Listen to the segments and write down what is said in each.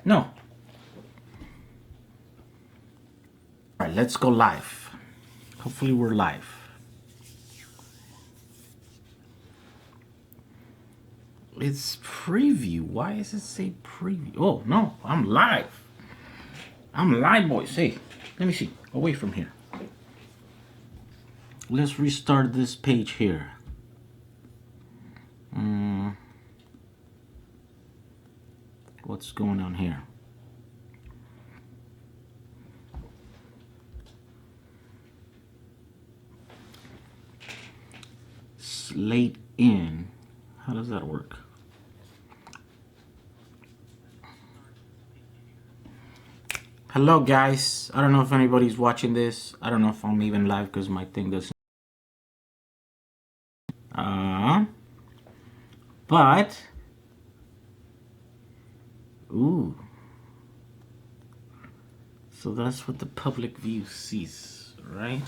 No. All right, let's go live. Hopefully we're live. It's preview. Why does it say preview? Oh, no, I'm live. I'm live, boys. Hey, let me see. Away from here. Let's restart this page here. What's going on here? Slate in. How does that work? Hello, guys. I don't know if anybody's watching this. I don't know if I'm even live because my thing doesn't. But. Ooh. So that's what the public view sees, right?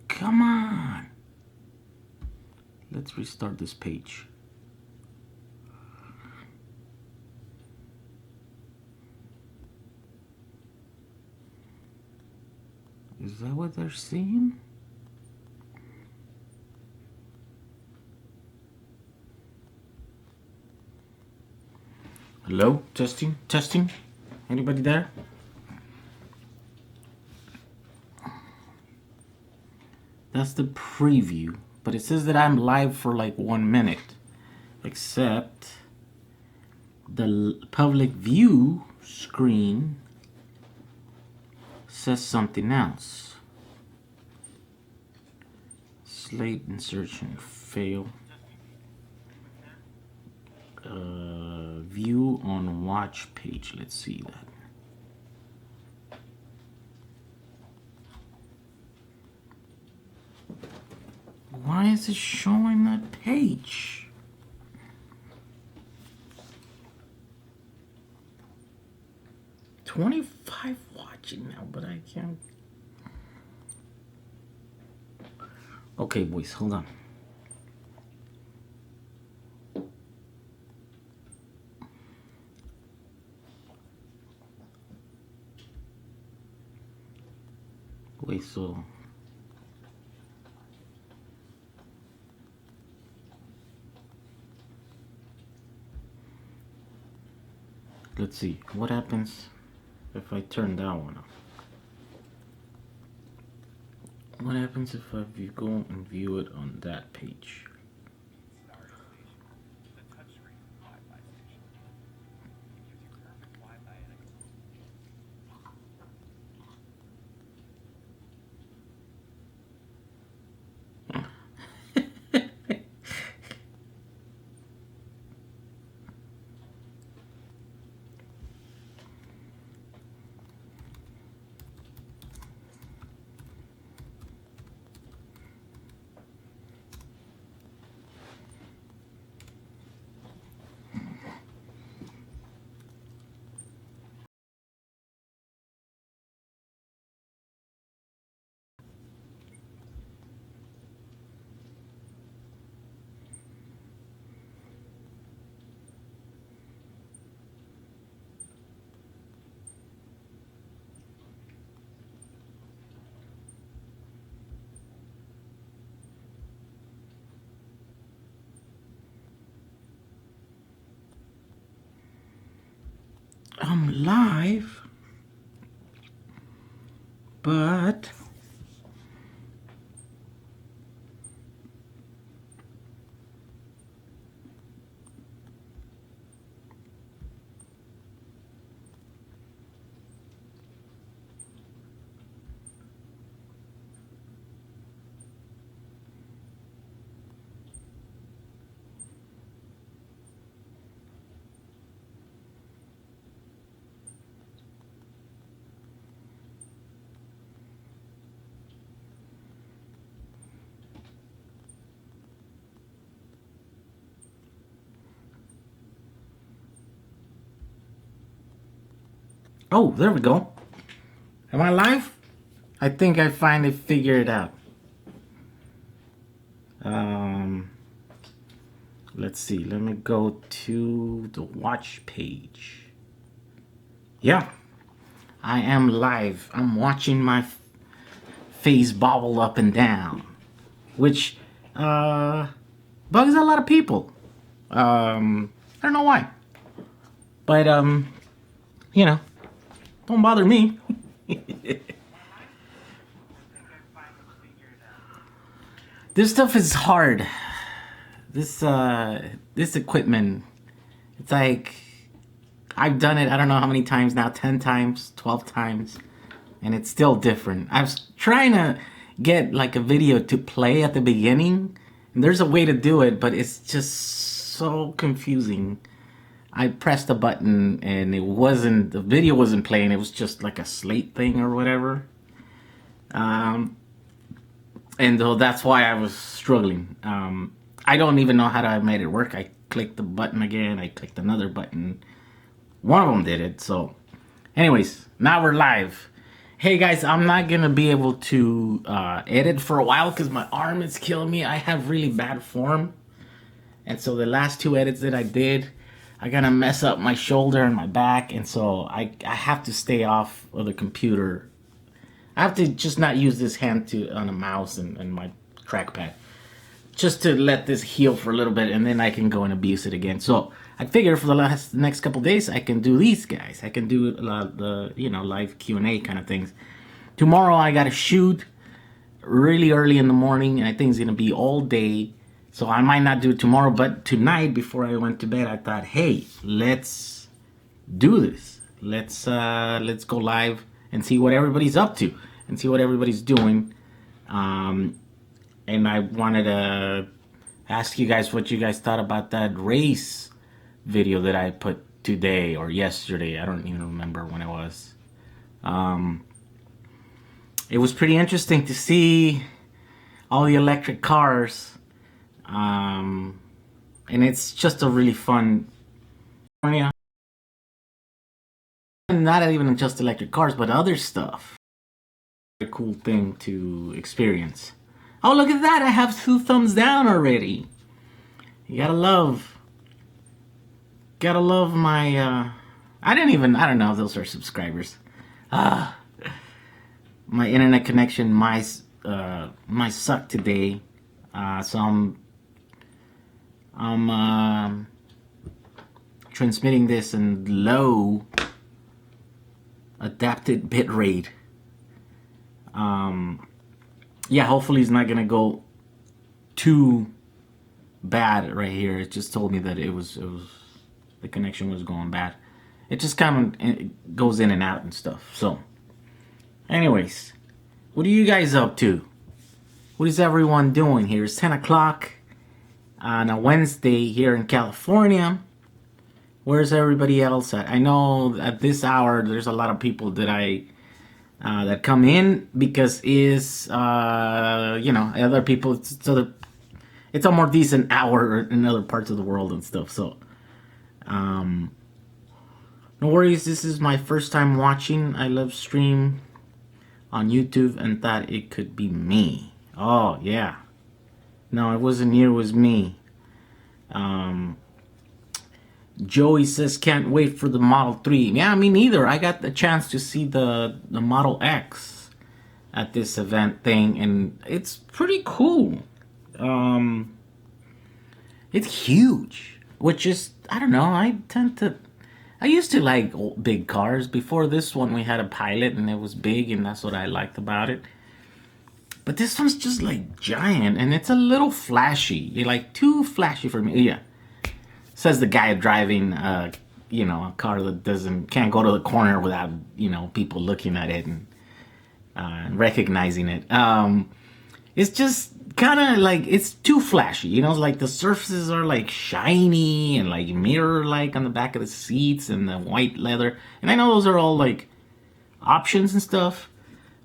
Come on. Let's restart this page. Is that what they're seeing? Hello? Testing? Testing? Anybody there? That's the preview. But it says that I'm live for like 1 minute. Except the public view screen says something else. Slate insertion fail. View on watch page. Let's see that. Why is it showing that page? $25 watching now, but I can't. Okay, boys, hold on. Wait, so let's see what happens if I turn that one off. What happens if I go and view it on that page? I'm live, but oh, there we go. Am I live? I think I finally figured it out. Um, let's see. Let me go to the watch page. Yeah, I am live. I'm watching my face bobble up and down, which bugs a lot of people. I don't know why, but you know, don't bother me. This stuff is hard. This equipment, it's like I've done it. I don't know how many times now. 10 times, 12 times, and it's still different. I was trying to get like a video to play at the beginning, and there's a way to do it, but it's just so confusing. I pressed a button and the video wasn't playing. It was just like a slate thing or whatever. And so that's why I was struggling. I don't even know how I made it work. I clicked the button again. I clicked another button. One of them did it. So anyways, now we're live. Hey guys, I'm not gonna be able to edit for a while because my arm is killing me. I have really bad form. And so the last two edits that I did, I gotta mess up my shoulder and my back. And so I have to stay off of the computer. I have to just not use this hand on a mouse and my trackpad, just to let this heal for a little bit, and then I can go and abuse it again. So I figure for the next couple days I can do these guys. I can do the live Q&A kind of things. Tomorrow I got to shoot really early in the morning, and I think it's gonna be all day. So I might not do it tomorrow, but tonight before I went to bed, I thought, hey, let's do this. Let's go live and see what everybody's up to and see what everybody's doing. And I wanted to ask you guys what you guys thought about that race video that I put today or yesterday. I don't even remember when it was. It was pretty interesting to see all the electric cars. And it's just a really fun, not even just electric cars, but other stuff. A cool thing to experience. Oh, look at that! I have 2 thumbs down already. You gotta love my. I don't know if those are subscribers. My internet connection might suck today, so I'm transmitting this in low adapted bit rate. Yeah, hopefully it's not gonna go too bad right here. It just told me that it was the connection was going bad. It just kind of goes in and out and stuff. So anyways, what are you guys up to? What is everyone doing here? It's 10 o'clock on a Wednesday here in California. Where's everybody else at? I know at this hour there's a lot of people that that come in because other people. It's a more decent hour in other parts of the world and stuff. So no worries. This is my first time watching. I live stream on YouTube and thought it could be me. Oh yeah. No, it wasn't you. It was me. Joey says, can't wait for the Model 3. Yeah, me neither. I got the chance to see the Model X at this event thing, and it's pretty cool. It's huge, which is, I don't know, I used to like big cars. Before this one, we had a Pilot, and it was big, and that's what I liked about it. But this one's just like giant, and it's a little flashy. You're like too flashy for me. Yeah. Says the guy driving, a car that can't go to the corner without, people looking at it and recognizing it. It's just kind of like, it's too flashy, like the surfaces are like shiny and like mirror-like on the back of the seats and the white leather. And I know those are all like options and stuff,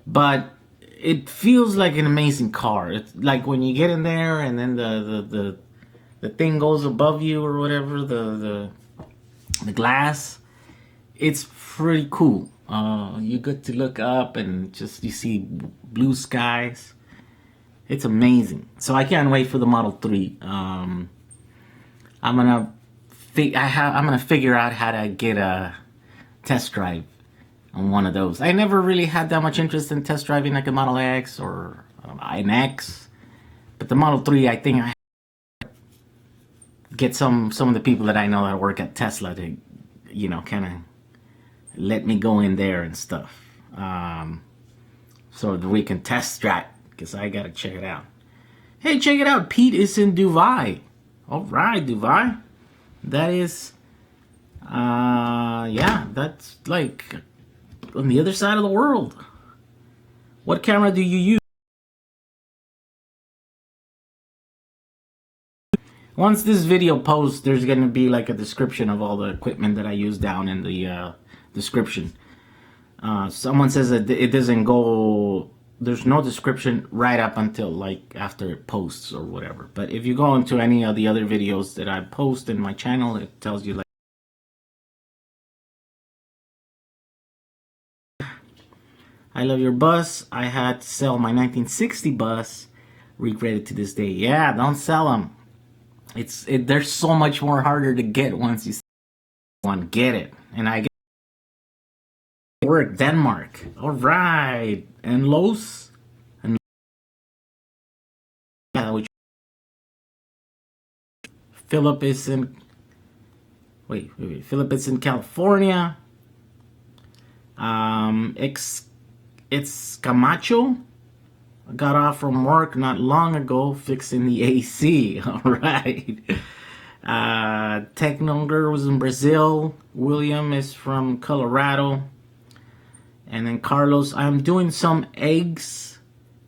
but it feels like an amazing car. It's like when you get in there and then the thing goes above you or whatever, the glass, it's pretty cool. You get to look up and just you see blue skies, It's amazing. So I can't wait for the Model 3. I'm gonna figure out how to get a test drive on one of those. I never really had that much interest in test driving like a Model X or an X, but the Model 3, I think I get some of the people that I know that work at Tesla to, kind of let me go in there and stuff, so that we can test drive, because I gotta check it out. Hey, check it out. Pete is in Dubai. All right, Dubai. That is, yeah, that's like on the other side of the world. What camera do you use? Once this video posts, there's going to be like a description of all the equipment that I use down in the description. Someone says that it doesn't go, there's no description right up until like after it posts or whatever. But if you go into any of the other videos that I post in my channel, it tells you like, I love your bus. I had to sell my 1960 bus. Regret it to this day. Yeah, don't sell them. They're so much more harder to get once you want get it. And I get work Denmark. All right, and Los and Philip is in. Wait. Philip is in California. It's Camacho. I got off from work not long ago fixing the AC. All right. Techno Girl was in Brazil. William is from Colorado. And then Carlos, I'm doing some eggs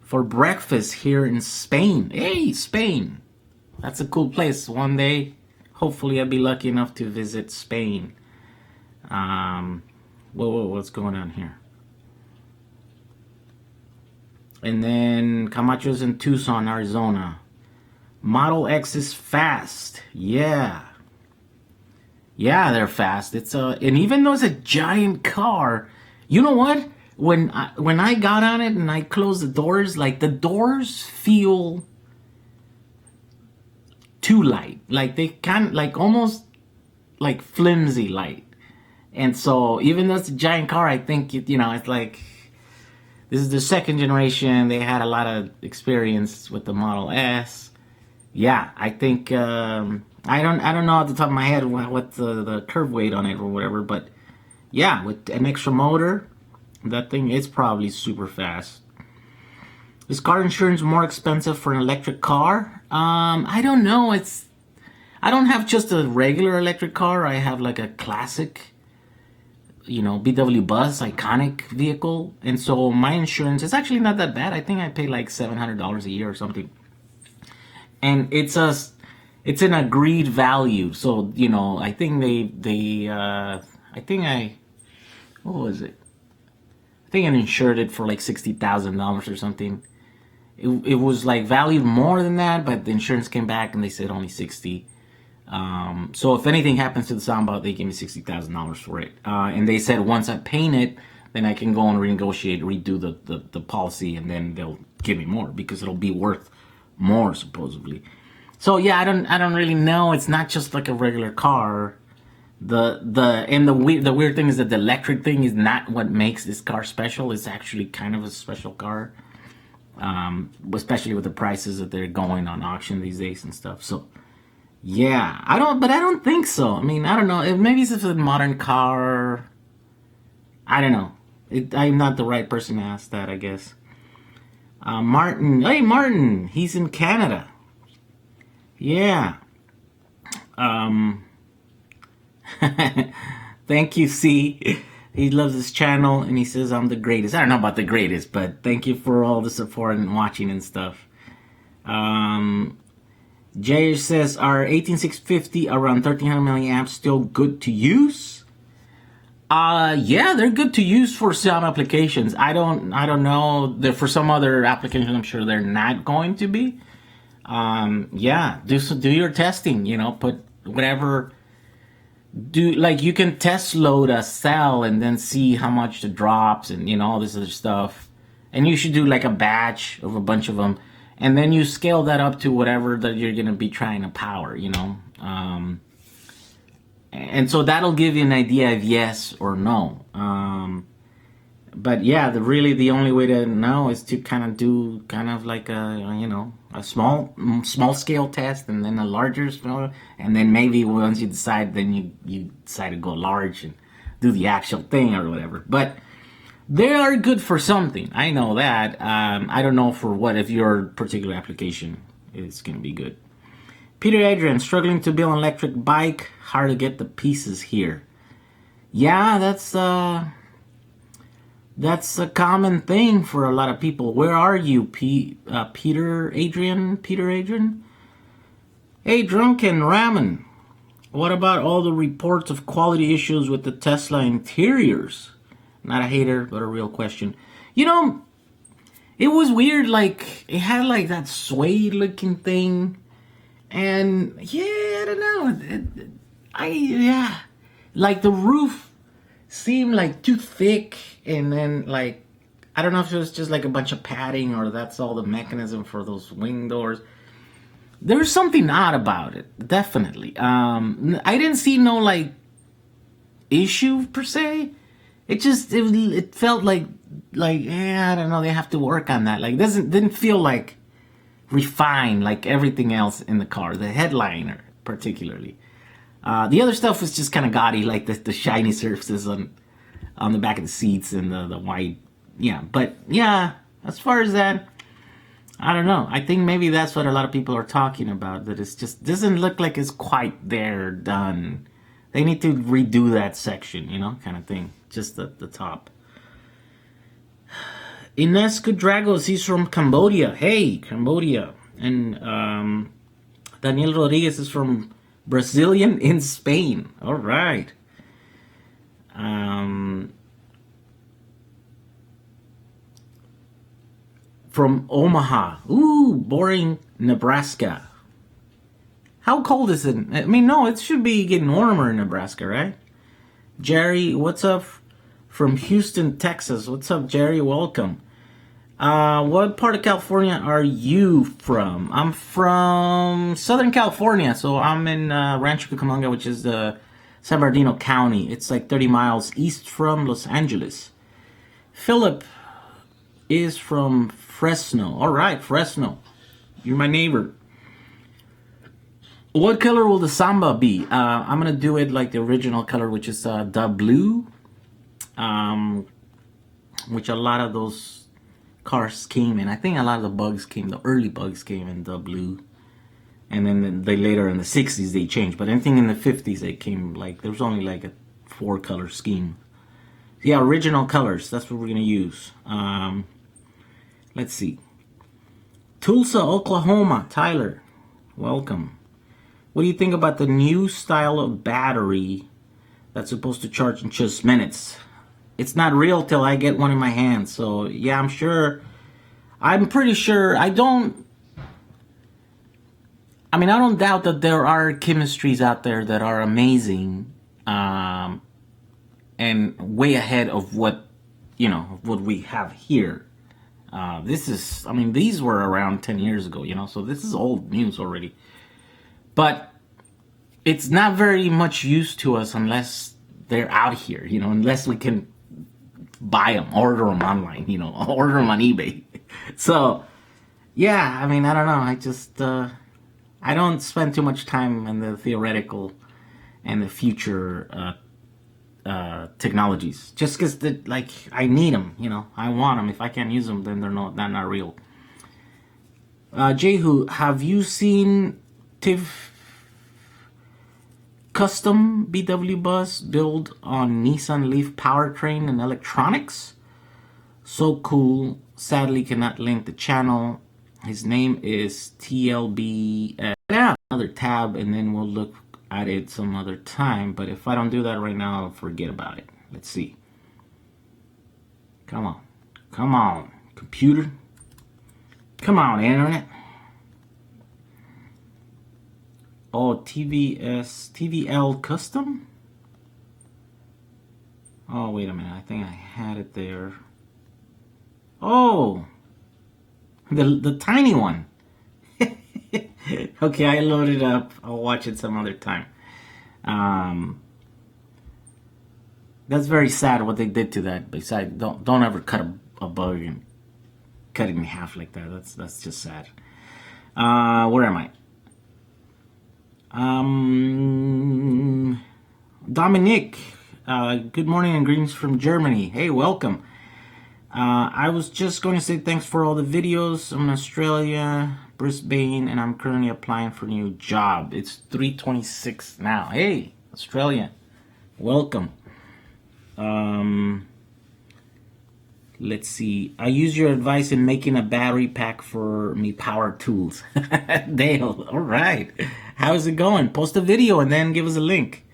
for breakfast here in Spain. Hey, Spain. That's a cool place. One day, hopefully I'll be lucky enough to visit Spain. What's going on here? And then Camacho's in Tucson, Arizona. Model X is fast. Yeah, they're fast. And even though it's a giant car, you know what? When I got on it and I closed the doors, like the doors feel too light. Like they kind of like almost like flimsy light. And so even though it's a giant car, I think it's like, this is the second generation. They had a lot of experience with the Model S. Yeah, I think I don't know off the top of my head what the curve weight on it or whatever, but yeah, with an extra motor, that thing is probably super fast. Is car insurance more expensive for an electric car? I don't know. I don't have just a regular electric car. I have like a classic, VW Bus, iconic vehicle. And so my insurance is actually not that bad. I think I pay like $700 a year or something. And it's an agreed value. So, I think what was it? I think I insured it for like $60,000 or something. It was like valued more than that, but the insurance came back and they said only 60. So if anything happens to the soundbar, they gave me $60,000 for it. And they said once I paint it, then I can go and renegotiate, redo the policy, and then they'll give me more because it'll be worth more supposedly. So yeah, I don't really know. It's not just like a regular car. The weird thing is that the electric thing is not what makes this car special. It's actually kind of a special car, especially with the prices that they're going on auction these days and stuff. So. Yeah, I don't think so. I mean, I don't know. Maybe it's a modern car. I don't know. I'm not the right person to ask that, I guess. Martin. Hey, Martin. He's in Canada. Yeah. Thank you, C. He loves this channel, and he says I'm the greatest. I don't know about the greatest, but thank you for all the support and watching and stuff. Jay says, are 18650 around 1300 milliamps still good to use? Yeah, they're good to use for some applications. I don't know. For some other applications, I'm sure they're not going to be. Yeah, do your testing. Put whatever. You can test load a cell and then see how much it drops and all this other stuff. And you should do like a batch of a bunch of them. and then you scale that up to whatever that you're going to be trying to power, you know. And so that'll give you an idea of yes or no. But yeah, the only way to know is to kind of do kind of like a small scale test, and then a larger scale, and then maybe once you decide, then you decide to go large and do the actual thing or whatever. But they are good for something. I know that. I don't know for what, if your particular application is going to be good. Peter Adrian, struggling to build an electric bike. Hard to get the pieces here. Yeah, that's a common thing for a lot of people. Where are you, Peter Adrian? Peter Adrian? Hey, Drunken Ramen. What about all the reports of quality issues with the Tesla interiors? Not a hater, but a real question. You know, it was weird. Like, it had like that suede looking thing. And yeah, I don't know. Like the roof seemed like too thick, and then like I don't know if it was just like a bunch of padding or that's all the mechanism for those wing doors. There's something odd about it, definitely. I didn't see no like issue per se. It felt like I don't know. They have to work on that. Like didn't feel like refined like everything else in the car. The headliner particularly. The other stuff was just kind of gaudy, like the shiny surfaces on the back of the seats and the white. Yeah, but yeah, as far as that, I don't know. I think maybe that's what a lot of people are talking about. That it just doesn't look like it's quite there, done. They need to redo that section, you know, kind of thing. Just the top. Ines Kudragos, he's from Cambodia. Hey, Cambodia. And Daniel Rodriguez is from Brazilian in Spain. All right. From Omaha. Ooh, boring Nebraska. How cold is it? I mean, no, it should be getting warmer in Nebraska, right? Jerry, what's up? From Houston, Texas. What's up, Jerry? Welcome. What part of California are you from? I'm from Southern California, so I'm in Rancho Cucamonga, which is the San Bernardino County. It's like 30 miles east from Los Angeles. Philip is from Fresno. All right, Fresno. You're my neighbor. What color will the Samba be? I'm going to do it like the original color, which is the blue. Which a lot of those cars came in. I think a lot of the early bugs came in the blue. And then they later in the 60s they changed. But anything in the 50s they came like, there was only like a 4-color scheme. Yeah, original colors. That's what we're going to use. Let's see. Tulsa, Oklahoma. Tyler, welcome. What do you think about the new style of battery that's supposed to charge in just minutes? It's not real till I get one in my hand. So yeah, I'm pretty sure. I don't doubt that there are chemistries out there that are amazing, and way ahead of what we have here. These were around 10 years ago, so this is old news already. But it's not very much use to us unless they're out here, unless we can buy them, order them online, order them on eBay. So, yeah, I don't know. I don't spend too much time in the theoretical and the future technologies. Just because, I need them, I want them. If I can't use them, then they're not real. Jehu, have you seen TIV custom BW bus built on Nissan Leaf powertrain and electronics? So cool. Sadly cannot link the channel. His name is TLB. Yeah, another tab, and then we'll look at it some other time. But if I don't do that right now, I'll forget about it. Let's see. Come on, computer. Come on, internet. Oh, TVL custom? Oh, wait a minute. I think I had it there. Oh, the tiny one. Okay, I loaded up. I'll watch it some other time. Um, that's very sad what they did to that. Besides, don't ever cut a bug and cut it in half like that. That's just sad. Where am I? Dominic. Good morning and greetings from Germany. Hey, welcome. I was just going to say thanks for all the videos. I'm in Australia, Brisbane, and I'm currently applying for a new job. It's 3:26 now. Hey, Australia, welcome. Let's see. I use your advice in making a battery pack for me power tools. Dale, all right. How's it going? Post a video and then give us a link.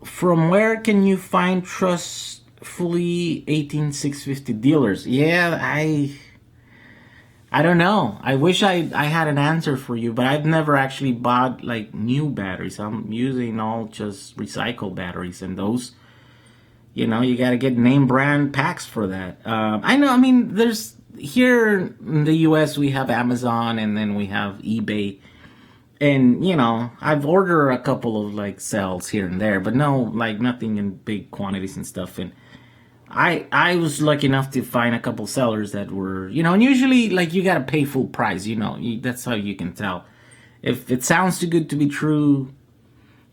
From where can you find trustfully 18650 dealers? Yeah, I don't know. I wish I had an answer for you, but I've never actually bought like new batteries. I'm using all just recycled batteries, and those, you know, you got to get name brand packs for that. I know. I mean, there's here in the U.S. we have Amazon, and then we have eBay. And, you know, I've ordered a couple of, like, cells here and there, but no, like, nothing in big quantities and stuff. And I was lucky enough to find a couple sellers that were, you know, and usually, like, you gotta pay full price, you know. That's how you can tell. If it sounds too good to be true,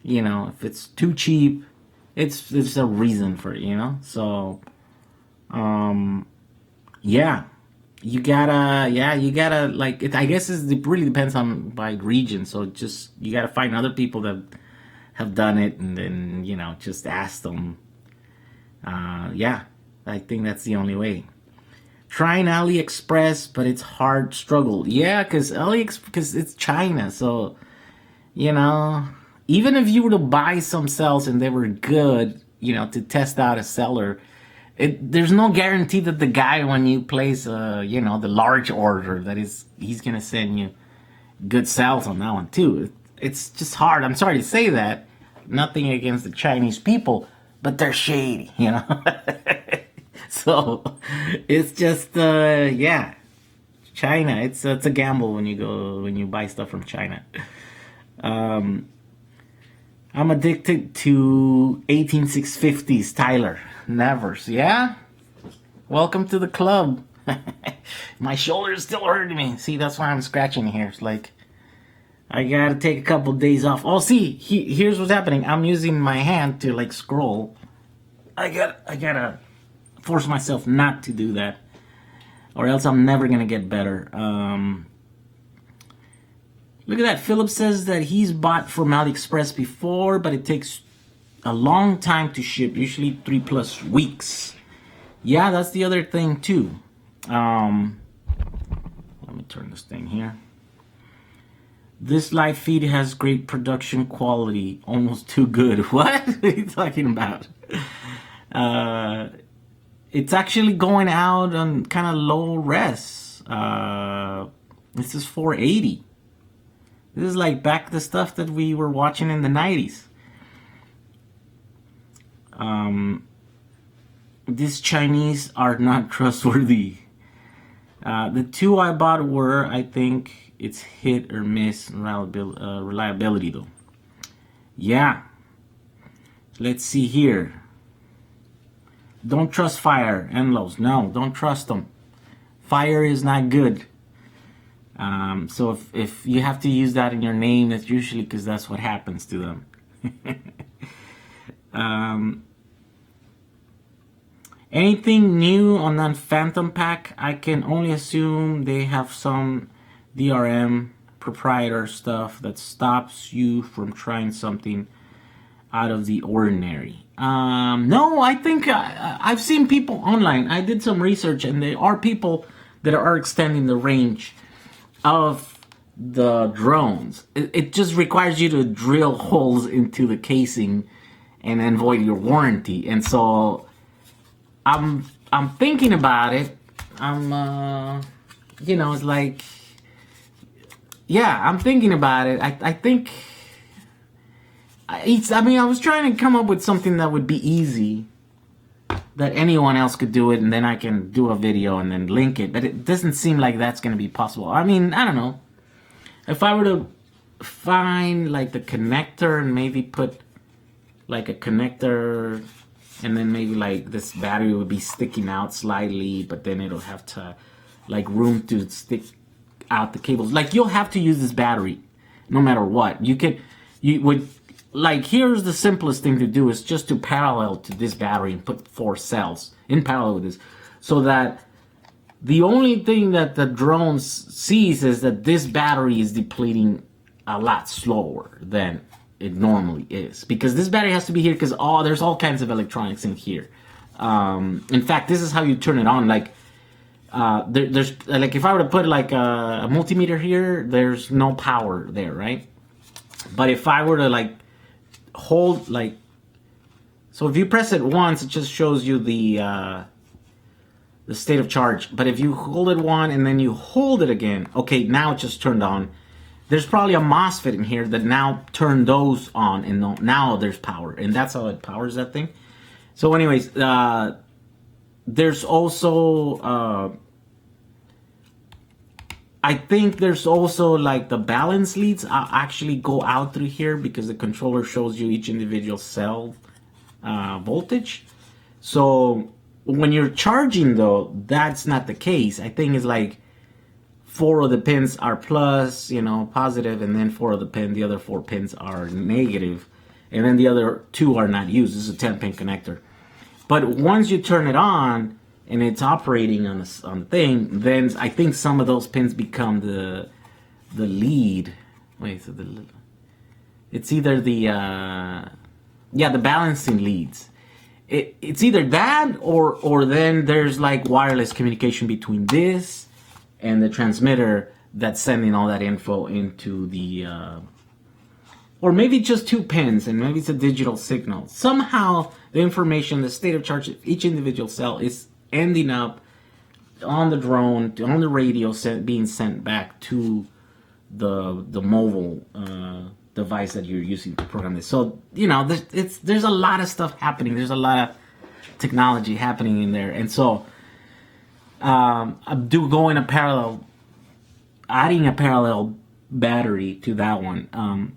you know, if it's too cheap, there's a reason for it, you know? So, yeah. You gotta like it. I guess it really depends on by region. So just you gotta find other people that have done it, and then you know just ask them. Yeah, I think that's the only way. Trying AliExpress, but it's hard struggle. Yeah, because because it's China, so you know even if you were to buy some cells and they were good, you know, to test out a seller. There's no guarantee that the guy, when you place, you know, the large order, that he's gonna send you good sales on that one too. It's just hard. I'm sorry to say that. Nothing against the Chinese people, but they're shady, you know. So it's just, yeah, China. It's a gamble when you buy stuff from China. I'm addicted to 18650s, Tyler. Nevers, yeah? Welcome to the club. My shoulder is still hurting me. See, that's why I'm scratching here. It's like, I gotta take a couple days off. Oh, see, here's what's happening. I'm using my hand to, like, scroll. I gotta force myself not to do that, or else I'm never gonna get better. Look at that. Philip says that he's bought from AliExpress before, but it takes a long time to ship, usually 3+ weeks. Yeah, that's the other thing too. Let me turn this thing here. This live feed has great production quality, almost too good. What are you talking about? It's actually going out on kind of low res. This is 480. This is like back the stuff that we were watching in the 90s. These Chinese are not trustworthy. The two I bought were, I think, it's hit or miss reliability though. Yeah. Let's see here. Don't trust Fire, Enlos. No, don't trust them. Fire is not good. So if you have to use that in your name, that's usually because that's what happens to them. Anything new on that Phantom pack? I can only assume they have some DRM proprietor stuff that stops you from trying something out of the ordinary. No, I think I've seen people online. I did some research, and there are people that are extending the range of the drones. It just requires you to drill holes into the casing and then void your warranty. And so I'm thinking about it. You know, it's like, yeah, I'm thinking about it. I think I was trying to come up with something that would be easy, that anyone else could do it, and then I can do a video and then link it. But it doesn't seem like that's going to be possible. I mean, I don't know. If I were to find like the connector and maybe put like a connector, and then maybe like this battery would be sticking out slightly, but then it'll have to like room to stick out the cables. Like, you'll have to use this battery no matter what. You would, like, here's the simplest thing to do is just to parallel to this battery and put 4 cells in parallel with this, so that the only thing that the drone sees is that this battery is depleting a lot slower than it normally is, because this battery has to be here because there's all kinds of electronics in here. In fact, this is how you turn it on. Like, there's like, if I were to put like a multimeter here, there's no power there, right? But if I were to like hold, like, so if you press it once, it just shows you the state of charge. But if you hold it one and then you hold it again, okay, now it just turned on. There's probably a MOSFET in here that now turned those on, and now there's power, and that's how it powers that thing. So anyways, there's also, I think there's also like the balance leads actually go out through here, because the controller shows you each individual cell voltage. So when you're charging though, that's not the case. I think it's like 4 of the pins are plus, positive, and then 4 of the other 4 pins are negative, and then the other 2 are not used. This is a 10-pin connector. But once you turn it on and it's operating on the thing, then I think some of those pins become the lead. Wait, so it's either the balancing leads. It's either that or then there's like wireless communication between this and the transmitter that's sending all that info into the, or maybe just 2 pins, and maybe it's a digital signal. Somehow the information, the state of charge of each individual cell is ending up on the drone, on the radio, being sent back to the mobile device that you're using to program this. So, there's a lot of stuff happening. There's a lot of technology happening in there. And so, I do go in a parallel, adding a parallel battery to that one.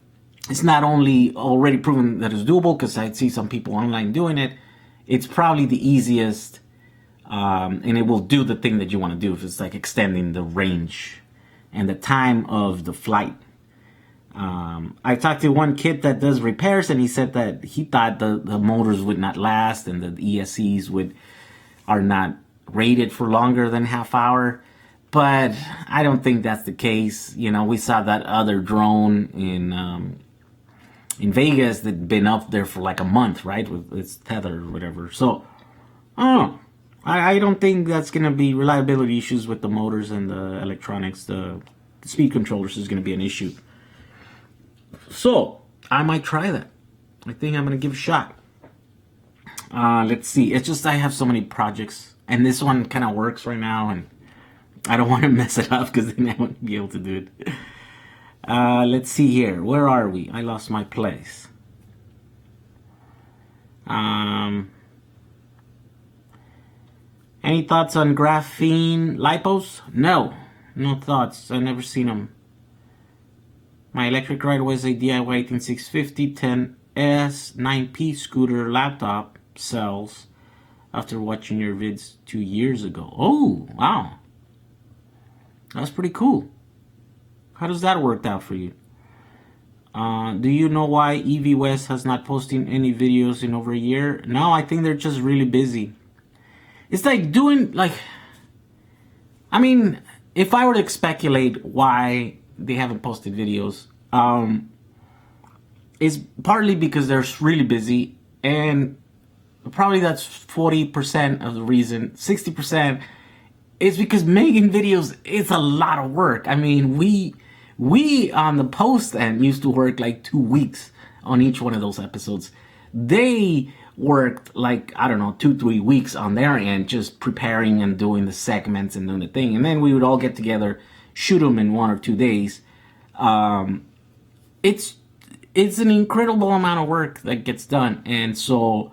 It's not only already proven that it's doable, because I see some people online doing it. It's probably the easiest, and it will do the thing that you want to do. If it's like extending the range and the time of the flight. I talked to one kid that does repairs, and he said that he thought the motors would not last, and the ESCs are not rated for longer than half hour. But I don't think that's the case. We saw that other drone in Vegas that'd been up there for like a month, right, with its tether or whatever. So I don't think that's gonna be reliability issues with the motors and the electronics. The speed controllers is gonna be an issue. So I might try that. I think I'm gonna give it a shot. Let's see. It's just I have so many projects, and this one kind of works right now, and I don't want to mess it up, because then I won't be able to do it. Let's see here. Where are we? I lost my place. Any thoughts on graphene lipos? No thoughts. I've never seen them. My electric ride was a DIY 18650 10S 9P scooter laptop cells after watching your vids 2 years ago. Oh, wow. That's pretty cool. How does that work out for you? Do you know why EV West has not posted any videos in over a year? No, I think they're just really busy. It's like if I were to speculate why they haven't posted videos, it's partly because they're really busy, and probably that's 40% of the reason. 60% is because making videos is a lot of work. I mean, we on the post end used to work like 2 weeks on each one of those episodes. They worked like, 2-3 weeks on their end, just preparing and doing the segments and doing the thing. And then we would all get together, shoot them in 1 or 2 days. It's an incredible amount of work that gets done. And so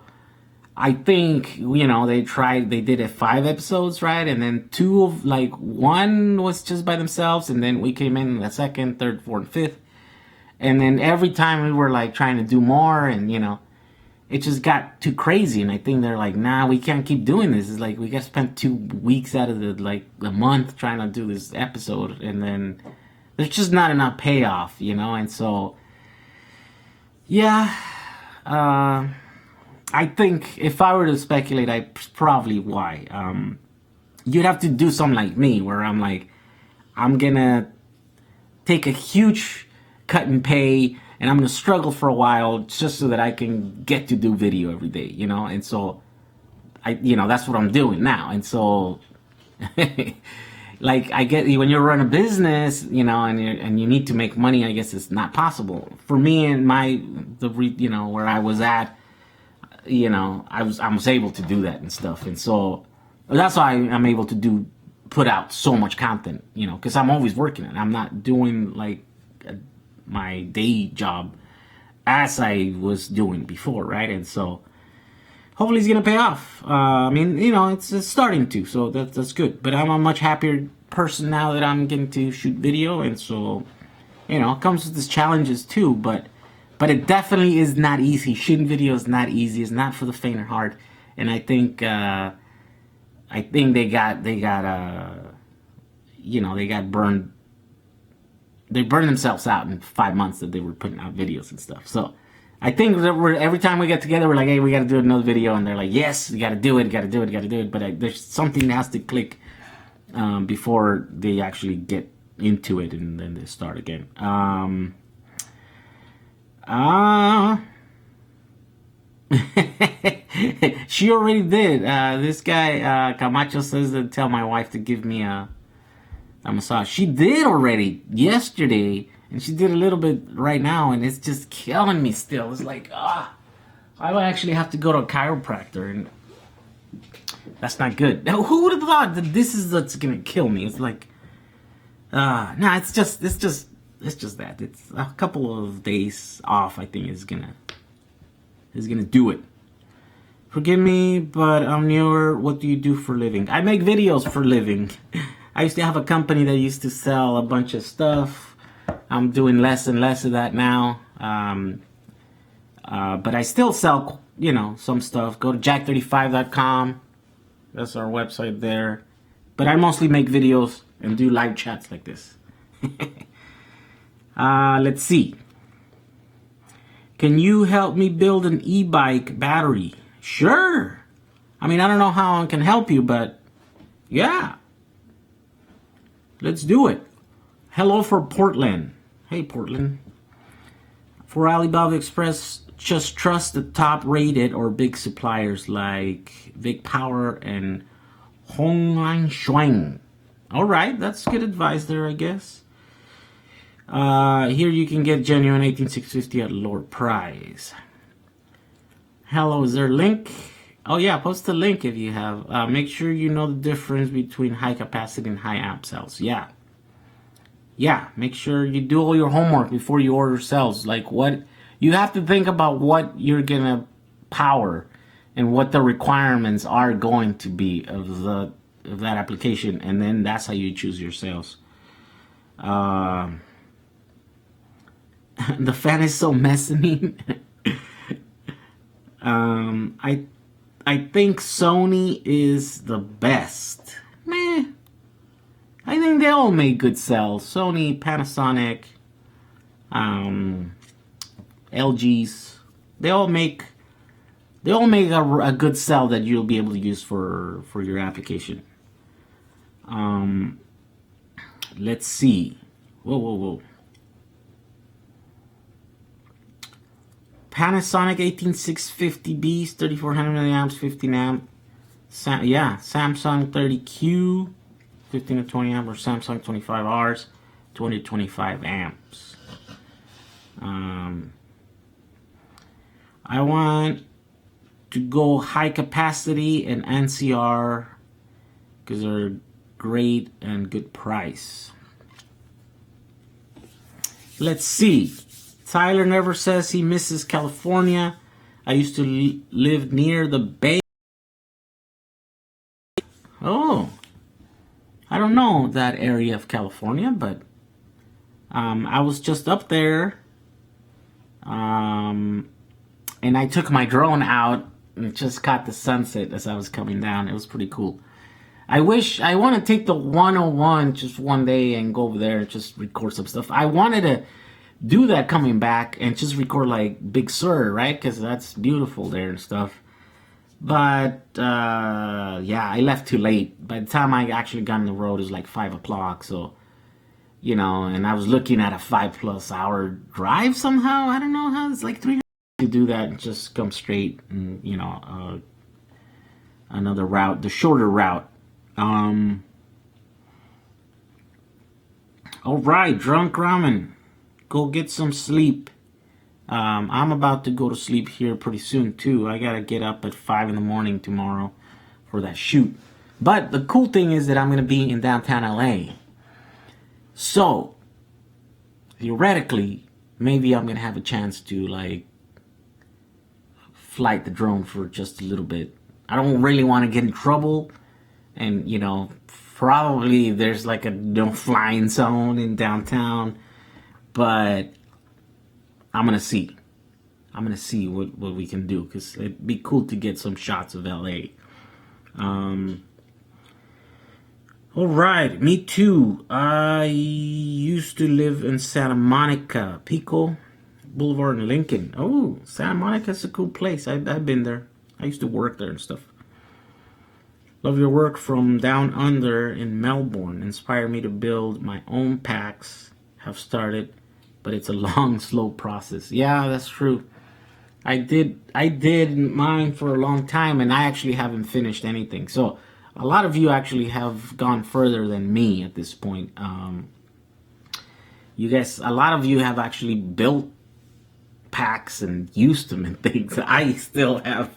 I think, they did it 5 episodes, right? And then one was just by themselves, and then we came in the second, third, fourth, fifth. And then every time we were like trying to do more, and it just got too crazy. And I think they're like, nah, we can't keep doing this. It's like we got to spend 2 weeks out of the month trying to do this episode, and then there's just not enough payoff, And so, yeah, I think if I were to speculate, probably why. You'd have to do something like me, where I'm like, I'm gonna take a huge cut in pay, and I'm gonna struggle for a while just so that I can get to do video every day, And so, that's what I'm doing now. And so, like, I get when you run a business, and you need to make money. I guess it's not possible for me and where I was at. I was able to do that and stuff, and so that's why I'm able to put out so much content, because I'm always working, and I'm not doing like my day job as I was doing before, right? And so hopefully it's gonna pay off. It's starting to, so that's good. But I'm a much happier person now that I'm getting to shoot video, and so it comes with its challenges too, but it definitely is not easy. Shooting video is not easy. It's not for the faint of heart. And I think they got burned. They burned themselves out in 5 months that they were putting out videos and stuff. So I think that every time we get together, we're like, hey, we got to do another video. And they're like, yes, you got to do it, got to do it, got to do it. But there's something that has to click before they actually get into it, and then they start again. She already did. This guy Camacho says to tell my wife to give me a massage. She did already yesterday, and she did a little bit right now, and it's just killing me still. It's like, I would actually have to go to a chiropractor, and that's not good. Now, who would have thought that this is what's gonna kill me? It's like, it's just that. It's a couple of days off, I think, is gonna do it. Forgive me, but I'm newer. What do you do for a living? I make videos for a living. I used to have a company that used to sell a bunch of stuff. I'm doing less and less of that now. But I still sell, some stuff. Go to jack35.com. That's our website there. But I mostly make videos and do live chats like this. Let's see. Can you help me build an e-bike battery? Sure. I don't know how I can help you, but yeah. Let's do it. Hello for Portland. Hey, Portland. For Alibaba Express, just trust the top-rated or big suppliers like Vic Power and Honglan Shuang. All right, that's good advice there, I guess. Here you can get genuine 18650 at lower price. Hello, is there a link? Oh yeah, post a link if you have. Make sure you know the difference between high capacity and high amp cells. Yeah, make sure you do all your homework before you order cells. Like what you have to think about what you're gonna power and what the requirements are going to be of that application, and then that's how you choose your cells. The fan is so messy. I think Sony is the best. Meh. I think they all make good cells. Sony, Panasonic, LGs. They all make a good cell that you'll be able to use for your application. Let's see. Whoa. Panasonic 18650Bs, 3400 milliamps, 15 amp. Samsung 30Q, 15 to 20 amp, or Samsung 25Rs, 20 to 25 amps. I want to go high capacity and NCR because they're great and good price. Let's see. Tyler never says he misses California. I used to live near the Bay. Oh, I don't know that area of California, but I was just up there, and I took my drone out and it just caught the sunset as I was coming down. It was pretty cool. I want to take the 101 just one day and go over there and just record some stuff. I wanted to do that coming back and just record like Big Sur, right? Because that's beautiful there and stuff. But yeah, I left too late. By the time I actually got on the road, it was like 5 o'clock. So, and I was looking at a 5+ hour drive somehow. I don't know how it's like 3 to do that and just come straight and, another route, the shorter route. All right, Drunk Ramen, go get some sleep. I'm about to go to sleep here pretty soon too. I gotta get up at 5 in the morning tomorrow for that shoot. But the cool thing is that I'm gonna be in downtown LA. So theoretically, maybe I'm gonna have a chance to like flight the drone for just a little bit. I don't really want to get in trouble, and probably there's like a no flying zone in downtown, but I'm gonna see. I'm gonna see what we can do, because it'd be cool to get some shots of LA. All right, me too. I used to live in Santa Monica, Pico Boulevard in Lincoln. Oh, Santa Monica's a cool place. I've been there. I used to work there and stuff. Love your work from down under in Melbourne. Inspired me to build my own packs. Have started, but it's a long, slow process. Yeah, that's true. I did mine for a long time, and I actually haven't finished anything. So a lot of you actually have gone further than me at this point. You guys, a lot of you have actually built packs and used them and things. I still have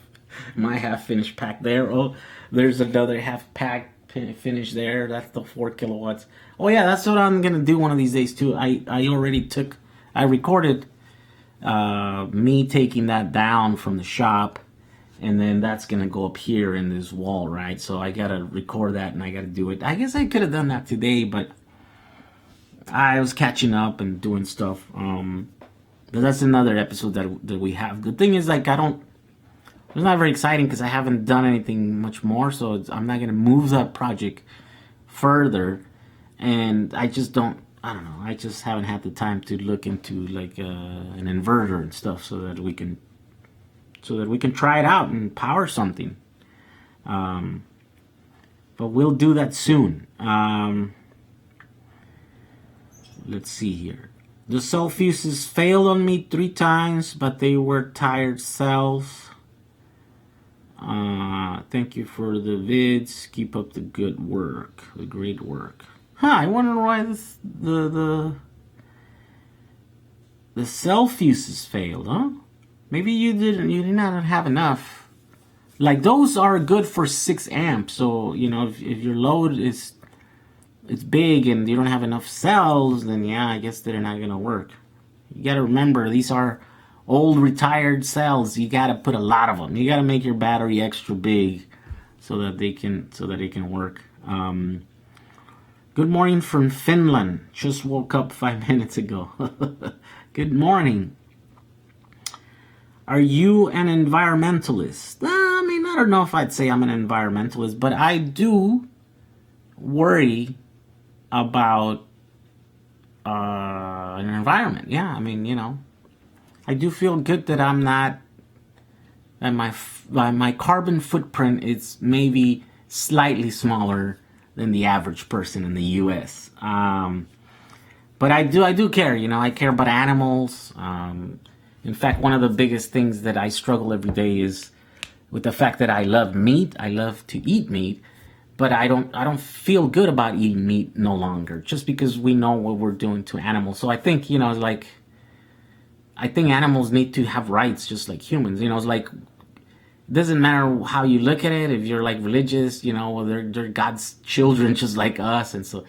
my half-finished pack there. Oh, there's another half pack finished there. That's the 4 kilowatts. Oh yeah, that's what I'm gonna do one of these days too. I recorded me taking that down from the shop, and then that's gonna go up here in this wall, right? So I gotta record that and I gotta do it. I guess I could have done that today, but I was catching up and doing stuff. But that's another episode that we have. The thing is, like, it's not very exciting because I haven't done anything much more, so I'm not gonna move that project further, and I just don't. I don't know. I just haven't had the time to look into like an inverter and stuff so that we can try it out and power something. But we'll do that soon. Let's see here. The cell fuses failed on me 3 times, but they were tired cells. Thank you for the vids. Keep up the good work, the great work. I wonder why the cell fuses failed, huh? Maybe you did not have enough. Like, those are good for 6 amps. So if your load is big and you don't have enough cells, then yeah, I guess they're not gonna work. You gotta remember, these are old retired cells. You gotta put a lot of them. You gotta make your battery extra big so that it can work. Good morning from Finland. Just woke up 5 minutes ago. Good morning. Are you an environmentalist? I mean, I don't know if I'd say I'm an environmentalist, but I do worry about an environment. Yeah, I mean, I do feel good that I'm not, that my carbon footprint is maybe slightly smaller than the average person in the U.S. But I do care. I care about animals. In fact, one of the biggest things that I struggle every day is with the fact that I love meat. I love to eat meat, but I don't feel good about eating meat no longer, just because we know what we're doing to animals. So I think, I think animals need to have rights just like humans. It's like, it doesn't matter how you look at it. If you're like religious, well, they're God's children just like us. And so,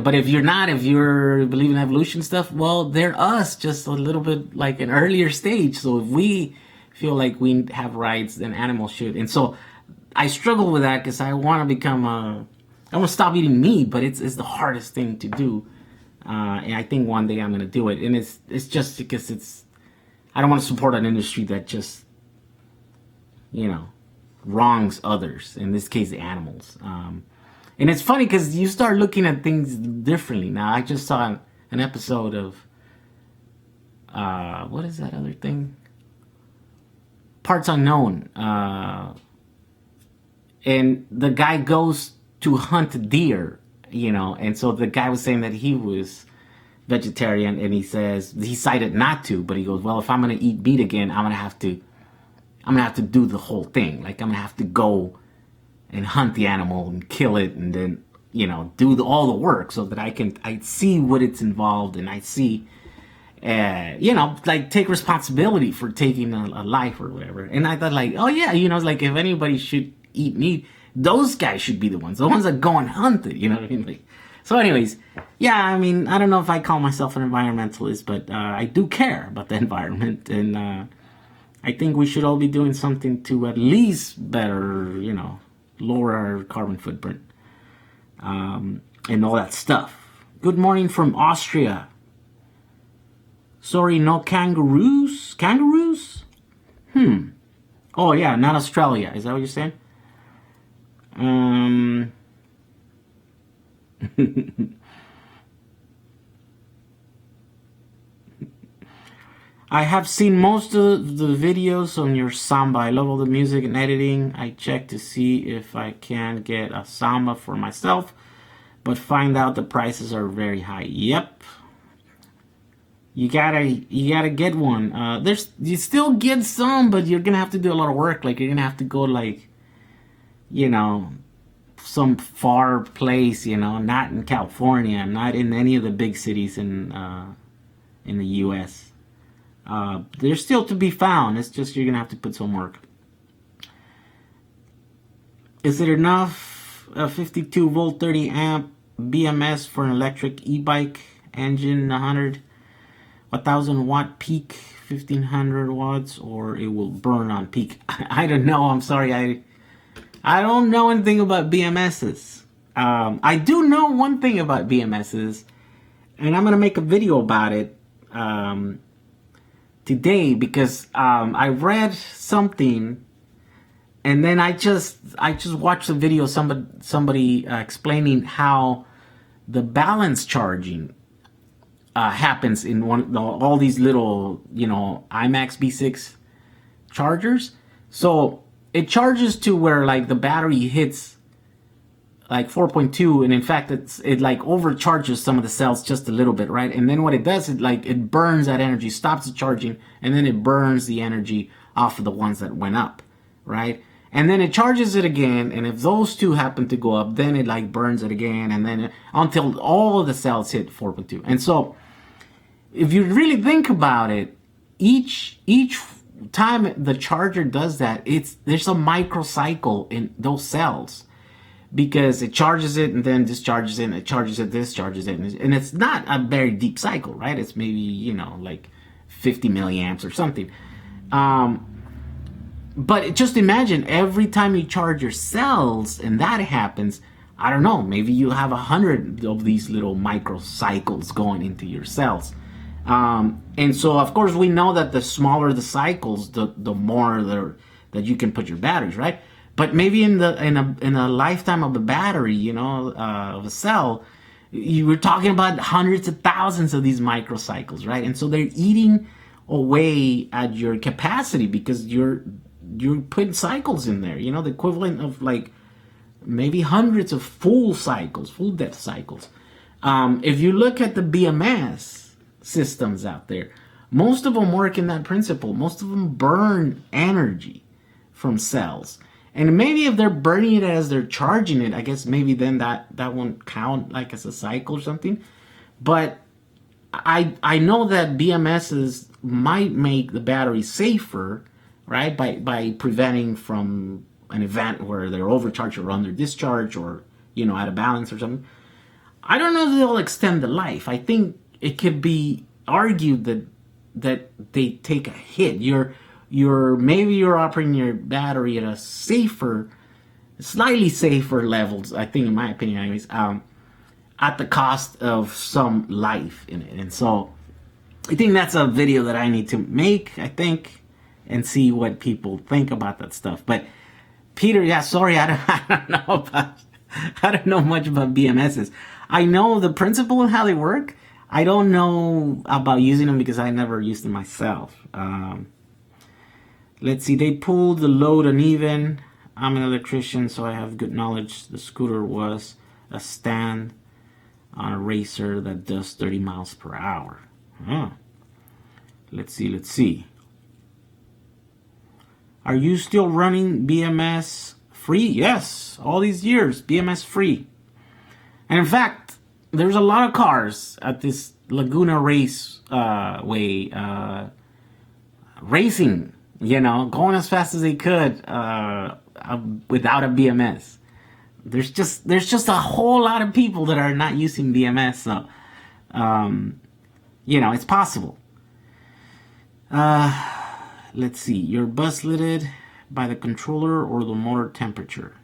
but if you're not, if you're believe in evolution stuff, well, they're us, just a little bit like an earlier stage. So if we feel like we have rights than animals should. And so I struggle with that because I want to become I want to stop eating meat, but it's the hardest thing to do. And I think one day I'm going to do it. And it's just because I don't want to support an industry that just, wrongs others, in this case, the animals. And it's funny because you start looking at things differently. Now, I just saw an episode of, what is that other thing? Parts Unknown. And the guy goes to hunt deer, and so the guy was saying that he was vegetarian, and he says, he decided not to, but he goes, well, if I'm going to eat meat again, I'm going to have to do the whole thing. Like, I'm going to have to go and hunt the animal and kill it, and then, do all the work so that I see what it's involved, and I see, like, take responsibility for taking a life or whatever. And I thought, like, oh yeah, like, if anybody should eat meat, those guys should be the ones that go and hunt it, you know what I mean? Like, so anyways, yeah, I mean, I don't know if I call myself an environmentalist, but I do care about the environment, and I think we should all be doing something to at least better, lower our carbon footprint, and all that stuff. Good morning from Austria. Sorry, no kangaroos? Kangaroos? Oh yeah, not Australia. Is that what you're saying? I have seen most of the videos on your Samba. I love all the music and editing. I check to see if I can get a Samba for myself, but find out the prices are very high. Yep. You gotta get one. You still get some, but you're gonna have to do a lot of work. Like, you're gonna have to go, like, some far place, not in California, not in any of the big cities in the U.S. They're still to be found. It's just you're gonna have to put some work. Is it enough? A 52 volt 30 amp BMS for an electric e-bike engine, 1,000 watt peak, 1,500 watts, or it will burn on peak? I don't know. I'm sorry. I don't know anything about BMSs. I do know one thing about BMSs, and I'm gonna make a video about it today, because I read something, and then I just watched a video. Somebody explaining how the balance charging happens in all these little IMAX B6 chargers. So it charges to where, like, the battery hits like 4.2, and in fact it like overcharges some of the cells just a little bit, right? And then what it does, it burns that energy, stops the charging, and then it burns the energy off of the ones that went up, right? And then it charges it again, and if those two happen to go up, then it like burns it again, and then until all of the cells hit 4.2. And so if you really think about it, each time the charger does that, there's a microcycle in those cells, because it charges it and then discharges it, and it charges it, discharges it, and it's not a very deep cycle, right? It's maybe like 50 milliamps or something. But just imagine every time you charge your cells and that happens, I don't know, maybe you have 100 of these little microcycles going into your cells. And so, of course, we know that the smaller the cycles, the more that you can put your batteries, right? But maybe in a lifetime of a battery, of a cell, you were talking about hundreds of thousands of these microcycles, right? And so they're eating away at your capacity, because you're putting cycles in there, the equivalent of like maybe hundreds of full death cycles. If you look at the BMS systems out there, most of them work in that principle. Most of them burn energy from cells. And maybe if they're burning it as they're charging it, I guess maybe then that won't count like as a cycle or something. But I know that BMSs might make the battery safer, right? By preventing from an event where they're overcharged or under discharge, or out of balance or something. I don't know if they'll extend the life. I think it could be argued that they take a hit. maybe you're operating your battery at a safer, slightly safer levels, I think, in my opinion anyways, at the cost of some life in it. And so I think that's a video that I need to make, I think, and see what people think about that stuff. But Peter, yeah, sorry, I don't know much about BMSs. I know the principle and how they work. I don't know about using them because I never used them myself. Let's see, they pulled the load uneven. I'm an electrician, so I have good knowledge. The scooter was a stand on a racer that does 30 miles per hour. Huh. Let's see. Are you still running BMS free? Yes, all these years, BMS free. And in fact, there's a lot of cars at this Laguna Race racing, going as fast as they could without a BMS. There's just a whole lot of people that are not using BMS, so it's possible. Let's see. Your bus limited by the controller or the motor temperature?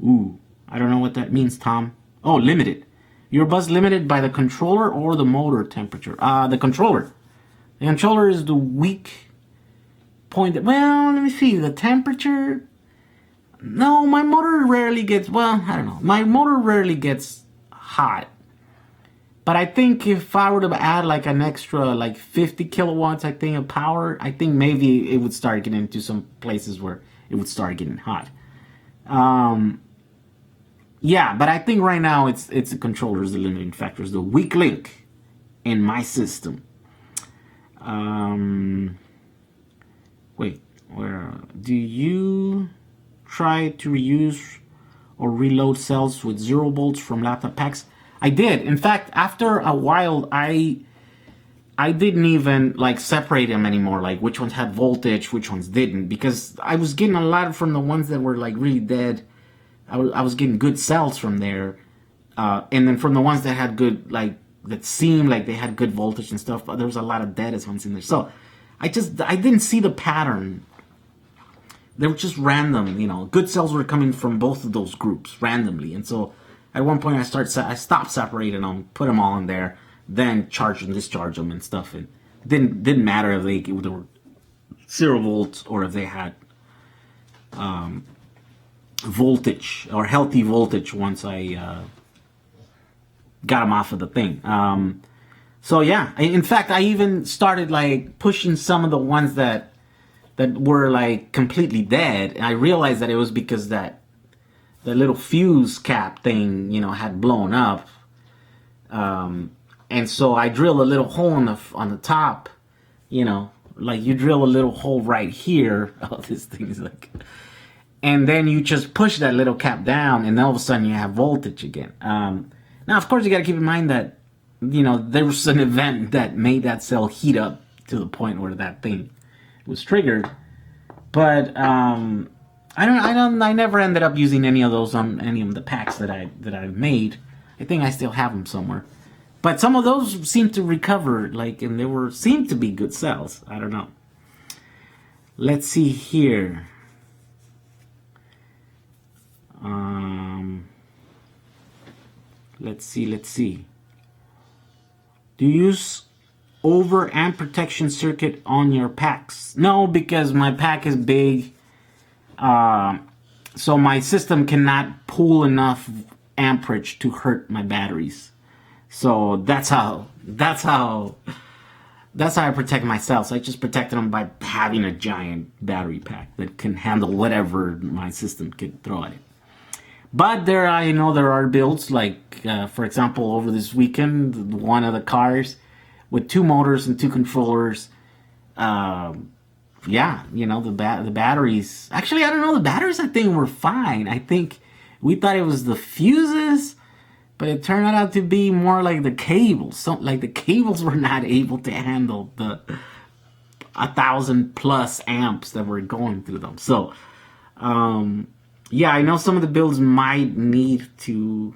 Ooh, I don't know what that means, Tom. Oh, limited. Your bus limited by the controller or the motor temperature? The controller. The controller is the weak point. Well, let me see. The temperature. No, my motor rarely gets. Well, I don't know. My motor rarely gets hot. But I think if I were to add like an extra 50 kilowatts, I think, of power, I think maybe it would start getting into some places where it would start getting hot. Yeah, but I think right now it's the controllers, the limiting factors, the weak link in my system. Wait, where do you try to reuse or reload cells with 0 volts from laptop packs? I did. In fact, after a while, I didn't even separate them anymore, which ones had voltage, which ones didn't, because I was getting a lot from the ones that were really dead. I was getting good cells from there, and then from the ones that had good, that seemed like they had good voltage and stuff, but there was a lot of dead ones in there. So I didn't see the pattern. They were just random, good cells were coming from both of those groups randomly, and so at one point I stopped separating them, put them all in there, then charge and discharge them and stuff. And didn't matter if they were 0 volts or if they had voltage or healthy voltage once I got them off of the thing. So yeah, in fact, I even started pushing some of the ones that were completely dead, and I realized that it was because that the little fuse cap thing, had blown up. And so I drilled a little hole on the top, you drill a little hole right here. Oh, this thing is and then you just push that little cap down, and then all of a sudden you have voltage again. Now, of course, you got to keep in mind that, there was an event that made that cell heat up to the point where that thing was triggered. But, I never ended up using any of those on any of the packs that I've made. I think I still have them somewhere. But some of those seem to recover, and they seemed to be good cells. I don't know. Let's see here. Let's see. Do you use over amp protection circuit on your packs? No, because my pack is big. So my system cannot pull enough amperage to hurt my batteries. So that's how I protect myself. So I just protected them by having a giant battery pack that can handle whatever my system can throw at it. But I know there are builds for example, over this weekend, one of the cars with 2 motors and 2 controllers. Yeah, the batteries. Actually, I don't know. The batteries, I think, were fine. I think we thought it was the fuses, but it turned out to be more like the cables. So, the cables were not able to handle the 1,000+ amps that were going through them. So, yeah, I know some of the builds might need to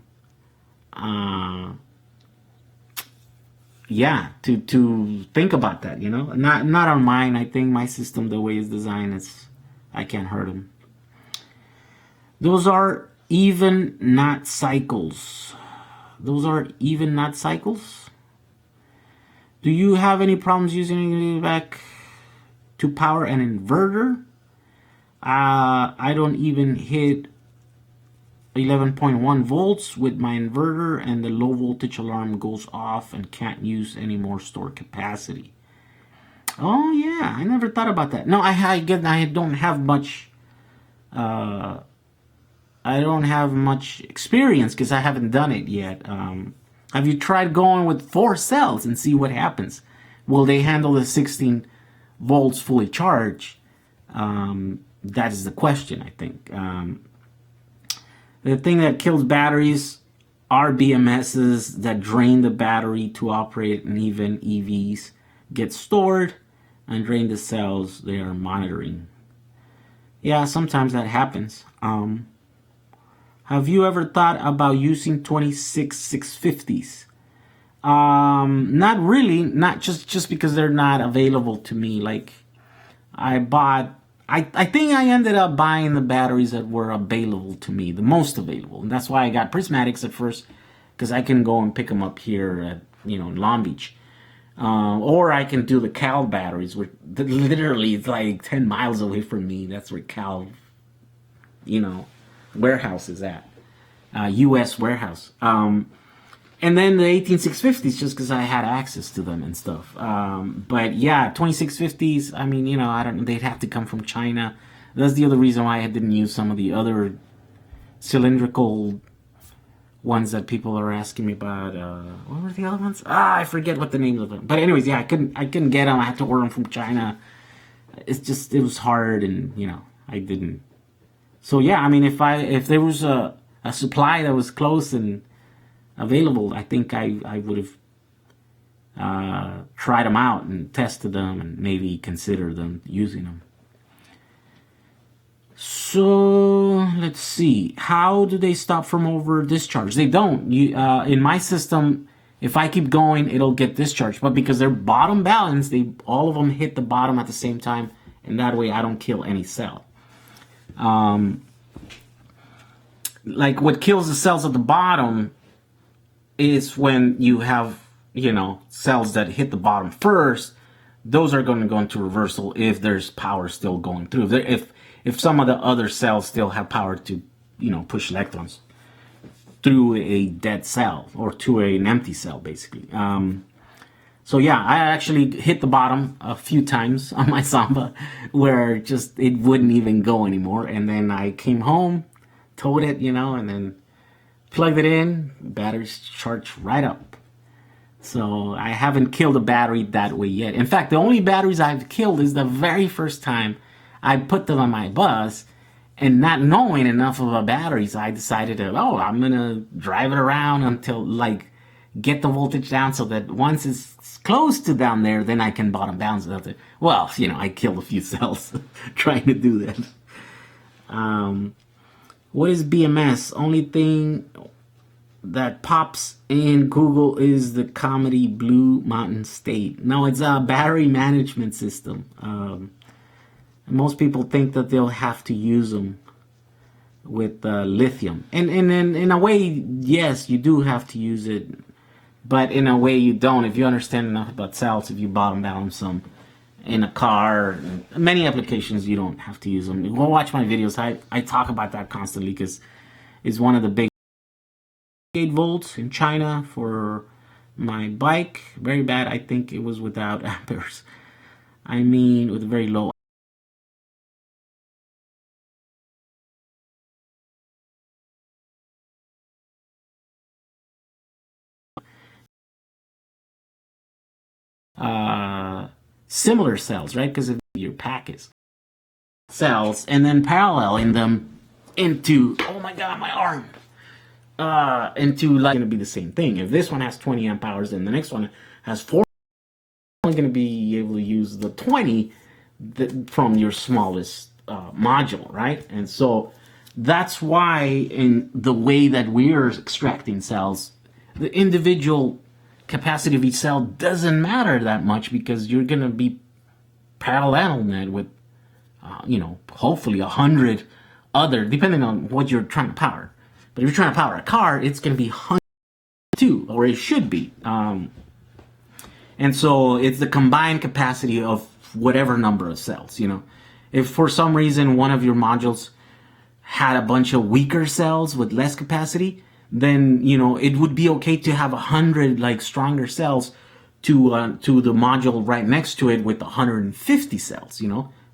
yeah, to think about that, not on mine. I think my system, the way it's designed, is I can't hurt them. Those are even not cycles. Those are even not cycles. Do you have any problems using it back to power an inverter? I don't even hit 11.1 volts with my inverter, and the low voltage alarm goes off and can't use any more stored capacity. Oh yeah, I never thought about that. No, I don't have much. I don't have much experience because I haven't done it yet. Have you tried going with 4 cells and see what happens? Will they handle the 16 volts fully charged? That is the question, I think. The thing that kills batteries are BMSs that drain the battery to operate, and even EVs get stored and drain the cells they are monitoring. Yeah, sometimes that happens. Have you ever thought about using 26650s? Not really, not just because they're not available to me. Like, I think I ended up buying the batteries that were available to me, the most available. And that's why I got prismatics at first, because I can go and pick them up here at, Long Beach. Or I can do the Cal batteries, which literally it's like 10 miles away from me. That's where Cal, warehouse is at. U.S. warehouse. And then the 18650s, just because I had access to them and stuff. But yeah, 2650s, I mean, I don't know, they'd have to come from China. That's the other reason why I didn't use some of the other cylindrical ones that people are asking me about. What were the other ones? I forget what the names of them. But anyways, yeah, I couldn't get them. I had to order them from China. It was hard, and I didn't. So yeah, I mean, if there was a supply that was close and available, I think I would have tried them out and tested them and maybe considered them using them. So let's see. How do they stop from over discharge? They don't. In my system, if I keep going, it'll get discharged. But because they're bottom balanced, all of them hit the bottom at the same time, and that way I don't kill any cell. Like what kills the cells at the bottom is when you have, cells that hit the bottom first. Those are going to go into reversal if there's power still going through. If some of the other cells still have power to, push electrons through a dead cell or to an empty cell, basically. So yeah, I actually hit the bottom a few times on my Samba where just it wouldn't even go anymore. And then I came home, towed it, and then plugged it in, batteries charged right up. So I haven't killed a battery that way yet. In fact, the only batteries I've killed is the very first time I put them on my bus, and not knowing enough about batteries, I decided I'm gonna drive it around until get the voltage down so that once it's close to down there, then I can bottom bounce it. Well, I killed a few cells trying to do that. What is BMS? Only thing that pops in Google is the comedy Blue Mountain State. No, it's a battery management system. Most people think that they'll have to use them with lithium. And in a way, yes, you do have to use it. But in a way, you don't. If you understand enough about cells, if you bottom balance them in a car, many applications, you don't have to use them. Go watch my videos. I talk about that constantly because it's one of the big 8 volts in China for my bike. Very bad. I think it was without amperes. I mean, with very low. Similar cells, right? Because of your packets. Cells, and then paralleling them into, oh my god, my arm! Into going to be the same thing. If this one has 20 amp hours and the next one has 4, you're going to be able to use the 20 from your smallest module, right? And so that's why in the way that we're extracting cells, the individual capacity of each cell doesn't matter that much, because you're going to be paralleling that with, hopefully 100 other, depending on what you're trying to power. But if you're trying to power a car, it's going to be 102, or it should be. And so it's the combined capacity of whatever number of cells, If for some reason one of your modules had a bunch of weaker cells with less capacity, then, it would be okay to have 100 like stronger cells to the module right next to it with 150 cells,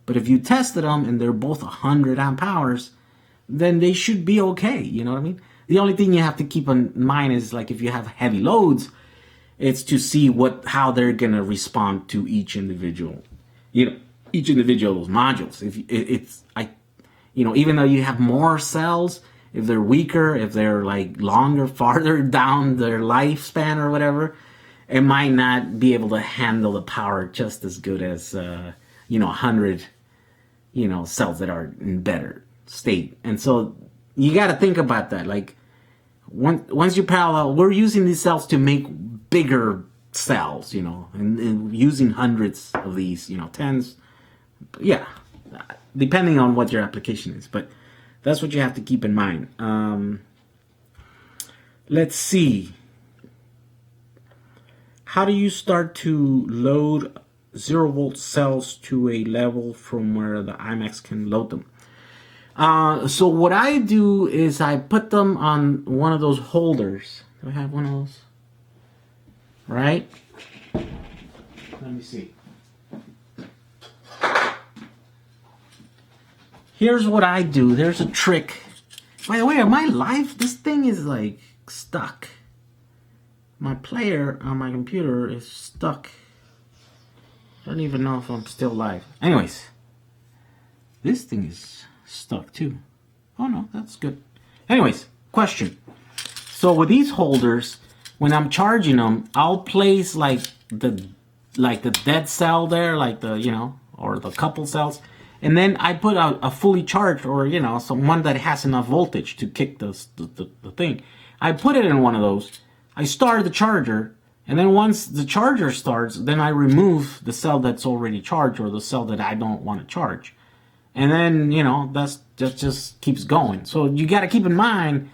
But if you tested them and they're both 100 amp hours, then they should be okay, you know what I mean? The only thing you have to keep in mind is, like, if you have heavy loads, it's to see how they're gonna respond to each individual, each individual of those modules. Even though you have more cells, if they're weaker, if they're like longer, farther down their lifespan or whatever, it might not be able to handle the power just as good as 100 cells that are in better state. And so you got to think about that. Like, once you parallel, we're using these cells to make bigger cells, and using hundreds of these, tens, depending on what your application is. But that's what you have to keep in mind. Let's see. How do you start to load 0-volt cells to a level from where the IMAX can load them? So what I do is I put them on one of those holders. Do I have one of those? Right? Let me see. Here's what I do. There's a trick. By the way, am I live? This thing is like stuck. My player on my computer is stuck. I don't even know if I'm still live. Anyways, this thing is stuck too. Oh no, that's good. Anyways, question. So with these holders, when I'm charging them, I'll place like the dead cell there, like or the couple cells, and then I put out a fully charged, or one that has enough voltage to kick the thing. I put it in one of those. I start the charger, and then once the charger starts, then I remove the cell that's already charged, or the cell that I don't want to charge. And then, that just keeps going. So you got to keep in mind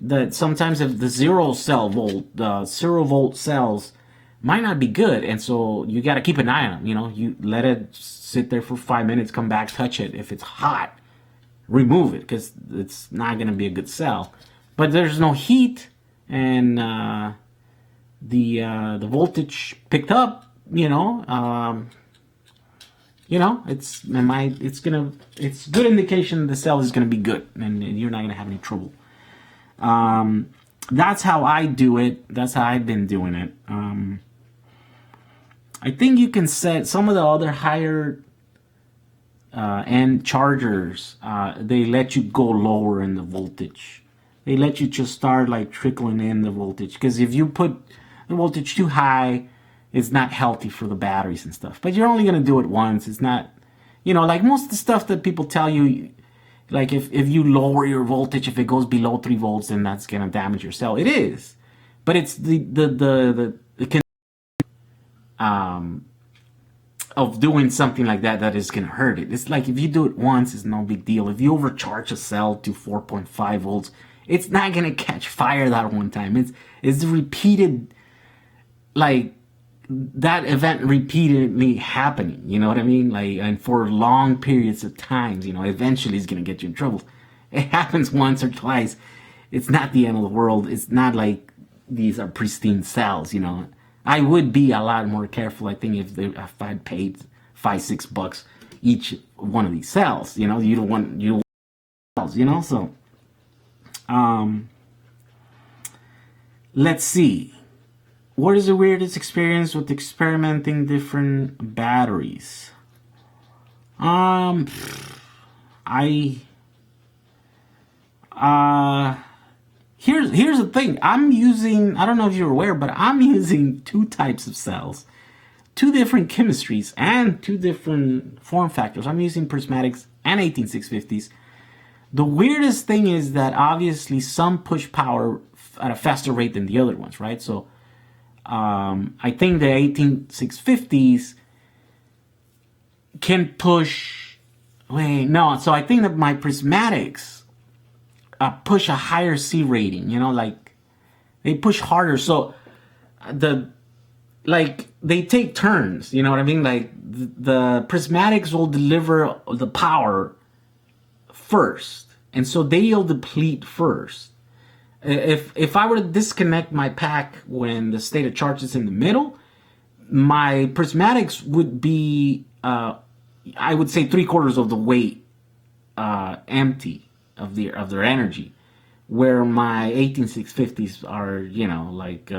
that sometimes if the 0-volt cells might not be good, and so you got to keep an eye on them. You let it sit there for 5 minutes, come back, touch it. If it's hot, remove it, because it's not going to be a good cell. But there's no heat, and the voltage picked up. It's good indication the cell is gonna be good, and you're not gonna have any trouble. That's how I do it. That's how I've been doing it. I think you can set some of the other higher end chargers. They let you go lower in the voltage. They let you just start like trickling in the voltage, because if you put the voltage too high, it's not healthy for the batteries and stuff. But you're only going to do it once. It's not, like most of the stuff that people tell you, like if you lower your voltage, if it goes below 3 volts, then that's going to damage your cell. It is. But it's of doing something like that is going to hurt it. It's like if you do it once, it's no big deal. If you overcharge a cell to 4.5 volts, it's not going to catch fire that one time. It's repeated, like, that event repeatedly happening, you know what I mean? Like, and for long periods of times, eventually it's gonna get you in trouble. It happens once or twice. It's not the end of the world. It's not like these are pristine cells, I would be a lot more careful, I think, if I'd paid $5-6 each one of these cells. You don't want cells, so let's see. What is the weirdest experience with experimenting different batteries? Here's the thing. I'm using, I don't know if you're aware, but I'm using 2 types of cells, 2 different chemistries, and 2 different form factors. I'm using prismatics and 18650s. The weirdest thing is that obviously some push power at a faster rate than the other ones, right? So I think the 18650s can push. Wait, no. So I think that my prismatics push a higher C rating. You know, like they push harder. So the like they take turns. You know what I mean? Like the prismatics will deliver the power first, and so they'll deplete first. If I were to disconnect my pack when the state of charge is in the middle, my prismatics would be I would say 3/4 of the weight empty of their energy, where my 18650s are, you know, like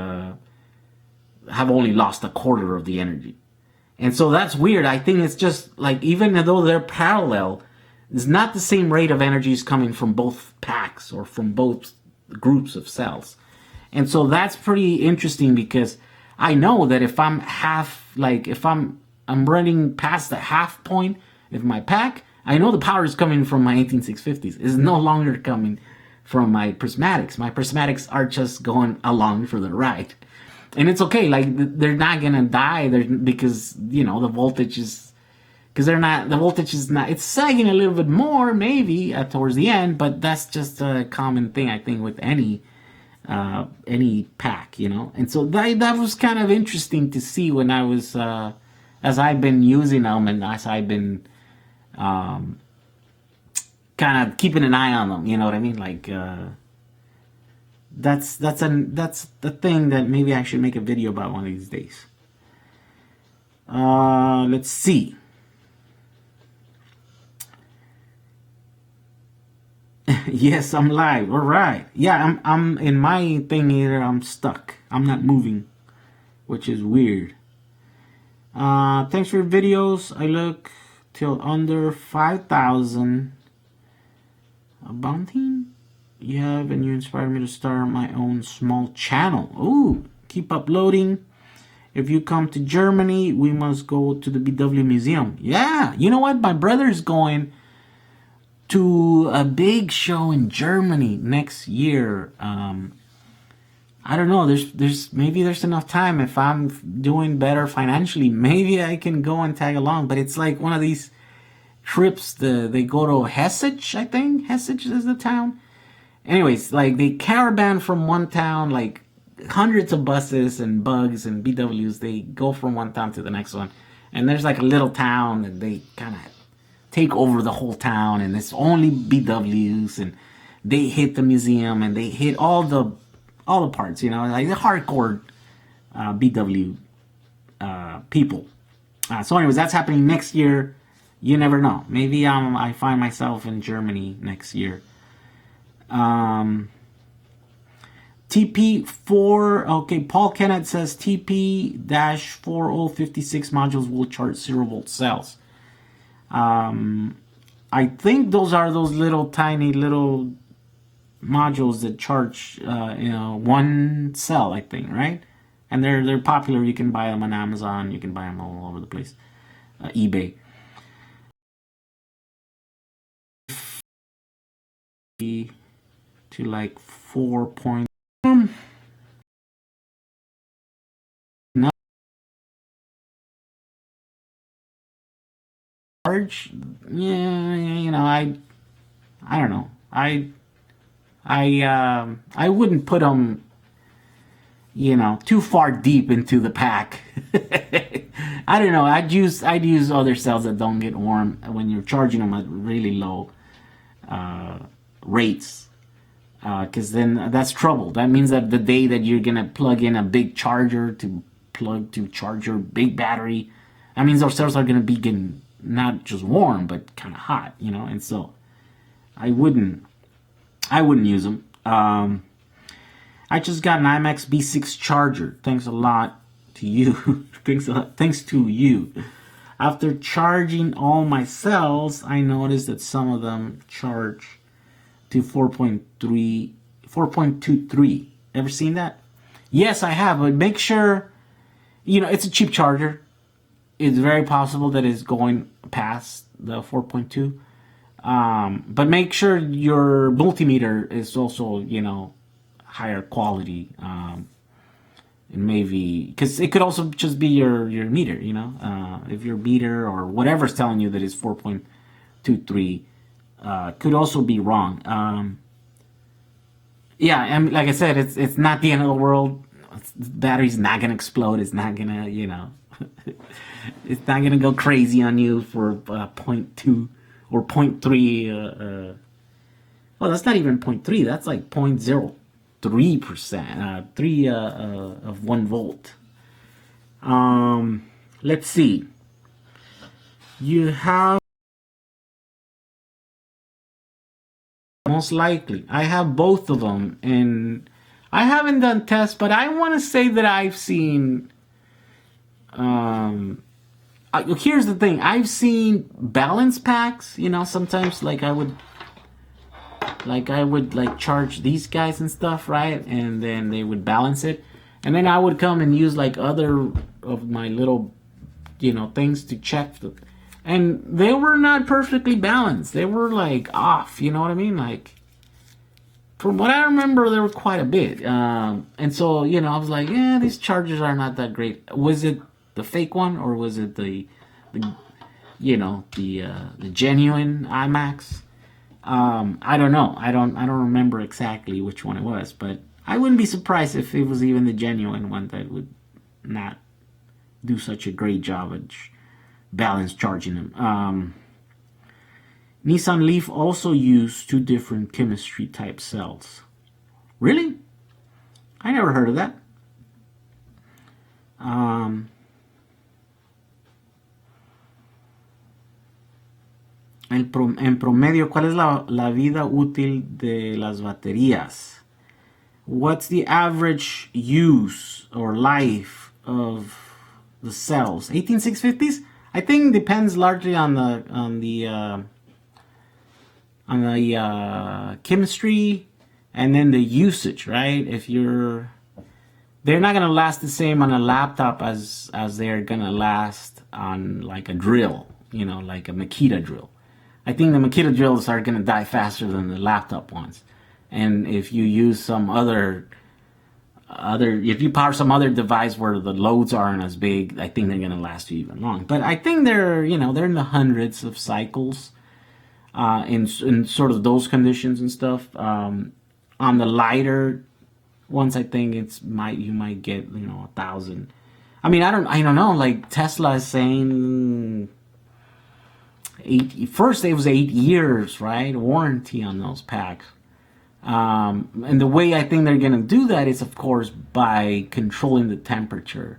have only lost 1/4 of the energy. And so that's weird. I think it's just like, even though they're parallel, it's not the same rate of energies coming from both packs or from both groups of cells. And so that's pretty interesting, because I know that if I'm if I'm running past the half point of my pack, I know the power is coming from my 18650s. It's no longer coming from my prismatics. My prismatics are just going along for the ride. And it's okay. Like, they're not going to die because, you know, the voltage is, because the voltage is not, it's sagging a little bit more maybe towards the end, but that's just a common thing, I think, with any pack, you know. And so that was kind of interesting to see when I was, as I've been using them, and as I've been kind of keeping an eye on them, you know what I mean? Like, that's the thing that maybe I should make a video about one of these days. Let's see. Yes, I'm live. All right. Yeah, I'm in my thing here. I'm stuck. I'm not moving, which is weird. Thanks for your videos. I look till under 5,000. A bounty you have, and you inspire me to start my own small channel. Ooh, keep uploading. If you come to Germany, we must go to the BW Museum. Yeah, you know what? My brother's going to a big show in Germany next year. I don't know. Maybe there's enough time. If I'm doing better financially, maybe I can go and tag along. But it's like one of these trips. They go to Hessich, I think. Hessich is the town. Anyways, like, they caravan from one town, like hundreds of buses and bugs and BWs. They go from one town to the next one, and there's like a little town, and they kind of take over the whole town, and it's only BWs, and they hit the museum, and they hit all the parts, you know, like the hardcore BW people. So anyways, that's happening next year. You never know. Maybe I find myself in Germany next year. TP4, okay, Paul Kennett says TP-4056 modules will charge 0-volt cells. I think those are those little tiny little modules that charge one cell, I think, right? And they're popular. You can buy them on Amazon. You can buy them all over the place. eBay. To like 4 large. Yeah, you know, I don't know. I wouldn't put them, you know, too far deep into the pack. I don't know. I'd use other cells that don't get warm when you're charging them at really low rates. Because then that's trouble. That means that the day that you're gonna plug in a big charger to charge your big battery, that means those cells are gonna be getting not just warm but kind of hot, you know. And so I wouldn't use them. I just got an IMX B6 charger. Thanks a lot to you. Thanks to you. After charging all my cells, I noticed that some of them charge to 4.23. Ever seen that? Yes, I have, but make sure, you know, it's a cheap charger. It's very possible that it's going past the 4.2. But make sure your multimeter is also, you know, higher quality. It may be because it could also just be your meter, you know. If your meter or whatever's telling you that it's 4.23 could also be wrong. Yeah, and like I said, it's not the end of the world. The battery's not gonna explode. It's not gonna, you know, it's not gonna go crazy on you for point 0.2 or 0.3. Well, that's not even 0.3. That's like 0.03%, 3 of 1 volt. Let's see. You have most likely. I have both of them, and I haven't done tests, but I want to say that I've seen. Here's the thing. I've seen balance packs. You know, sometimes like I would like charge these guys and stuff, right? And then they would balance it, and then I would come and use like other of my little, you know, things to check the, and they were not perfectly balanced. They were like off. You know what I mean? Like from what I remember, there were quite a bit. And so, you know, I was like, yeah, these chargers are not that great. Was it the fake one or was it the you know, the genuine IMAX? I don't know. I don't remember exactly which one it was, but I wouldn't be surprised if it was even the genuine one that would not do such a great job at balance charging them. Nissan Leaf also used 2 different chemistry type cells. Really? I never heard of that. En promedio, ¿cuál es la vida útil de las baterías? What's the average use or life of the cells? 18650s? I think depends largely on the chemistry and then the usage, right? If they're not gonna last the same on a laptop as they're gonna last on like a drill, you know, like a Makita drill. I think the Makita drills are gonna die faster than the laptop ones. And if you use some other if you power some other device where the loads aren't as big, I think they're gonna last you even long. But I think they're, you know, they're in the hundreds of cycles in sort of those conditions and stuff. On the lighter ones, I think you might get, you know, 1,000. I mean, I don't know. Like Tesla is saying first it was 8 years, right? Warranty on those packs. And the way I think they're going to do that is, of course, by controlling the temperature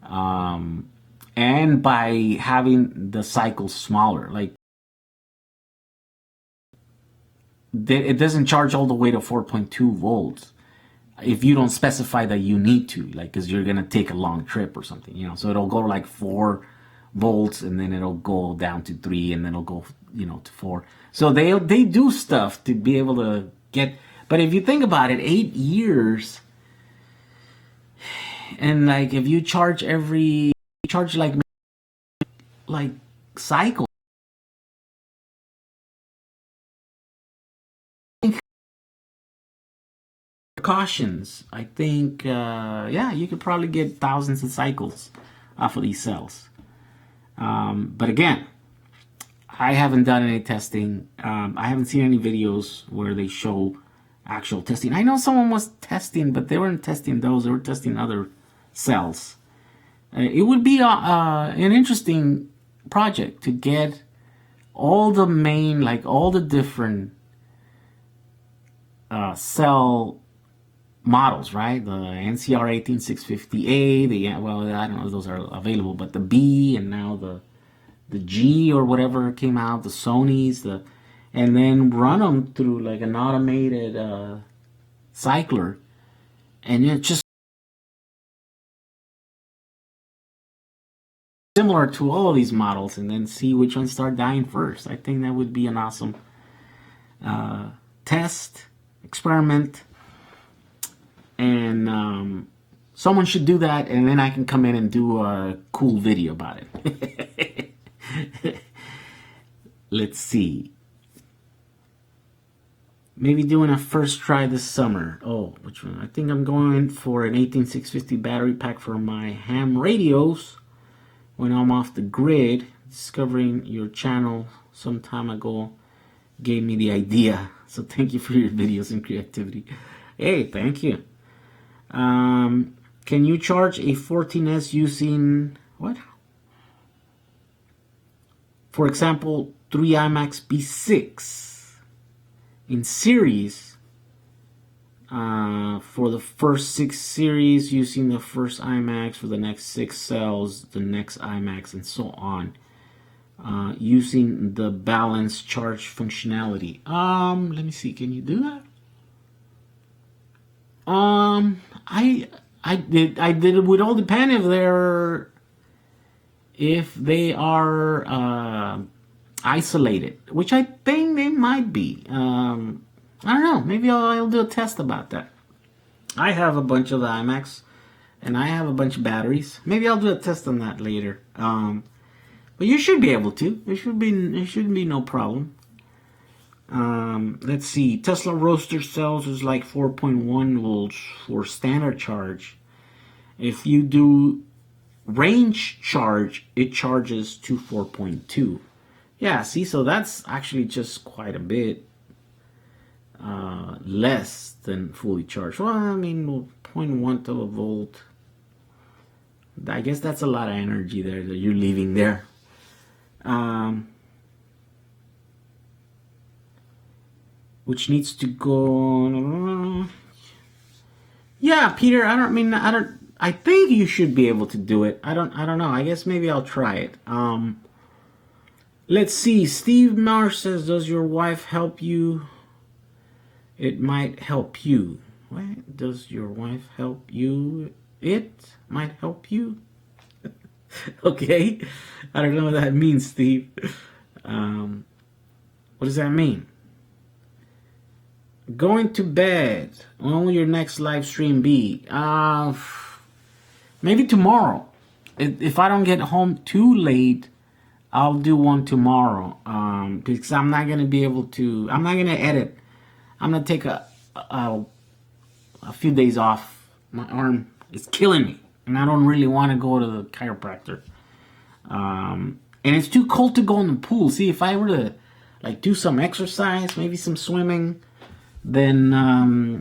and by having the cycles smaller. Like, it doesn't charge all the way to 4.2 volts if you don't specify that you need to, like, because you're going to take a long trip or something, you know. So it'll go like 4 volts and then it'll go down to 3 and then it'll go, you know, to 4. So they do stuff to be able to get, but if you think about it, 8 years, and like if you charge like cycle, precautions, I think yeah, you could probably get thousands of cycles off of these cells. But again, I haven't done any testing. I haven't seen any videos where they show actual testing. I know someone was testing, but they weren't testing those. They were testing other cells. It would be an interesting project to get all the main, like all the different cell models, right? The NCR 18650A, well, I don't know if those are available, but the B and now the G or whatever came out, the Sonys, and then run them through like an automated cycler, and it's just similar to all of these models, and then see which ones start dying first. I think that would be an awesome test experiment, and someone should do that, and then I can come in and do a cool video about it. Let's see. Maybe doing a first try this summer. Oh, which one? I think I'm going for an 18650 battery pack for my ham radios when I'm off the grid. Discovering your channel some time ago gave me the idea. So thank you for your videos and creativity. Hey, thank you. Can you charge a 14S using what? For example, 3 IMAX B6 in series for the first 6 series, using the first IMAX for the next 6 cells, the next IMAX, and so on, using the balance charge functionality. Let me see, can you do that? I did it would all depend if they are isolated, which I think they might be. I don't know. Maybe I'll do a test about that. I have a bunch of the IMAX, and I have a bunch of batteries. Maybe I'll do a test on that later. But you should be able to. It shouldn't be no problem. Let's see. Tesla Roadster cells is like 4.1 volts for standard charge. If you do range charge, it charges to 4.2. Yeah, see, so that's actually just quite a bit less than fully charged. Well, I mean, 0.1 of a volt. I guess that's a lot of energy there that you're leaving there. Which needs to go. Yeah, Peter. I think you should be able to do it. I don't know. I guess maybe I'll try it. Let's see. Steve Marsh says, "Does your wife help you? It might help you." What? Does your wife help you? It might help you. Okay. I don't know what that means, Steve. What does that mean? Going to bed. When will your next live stream be? Maybe tomorrow. If I don't get home too late, I'll do one tomorrow. Because I'm not gonna be able to. I'm not gonna edit. I'm gonna take a few days off. My arm is killing me, and I don't really want to go to the chiropractor. And it's too cold to go in the pool. See, if I were to like do some exercise, maybe some swimming, then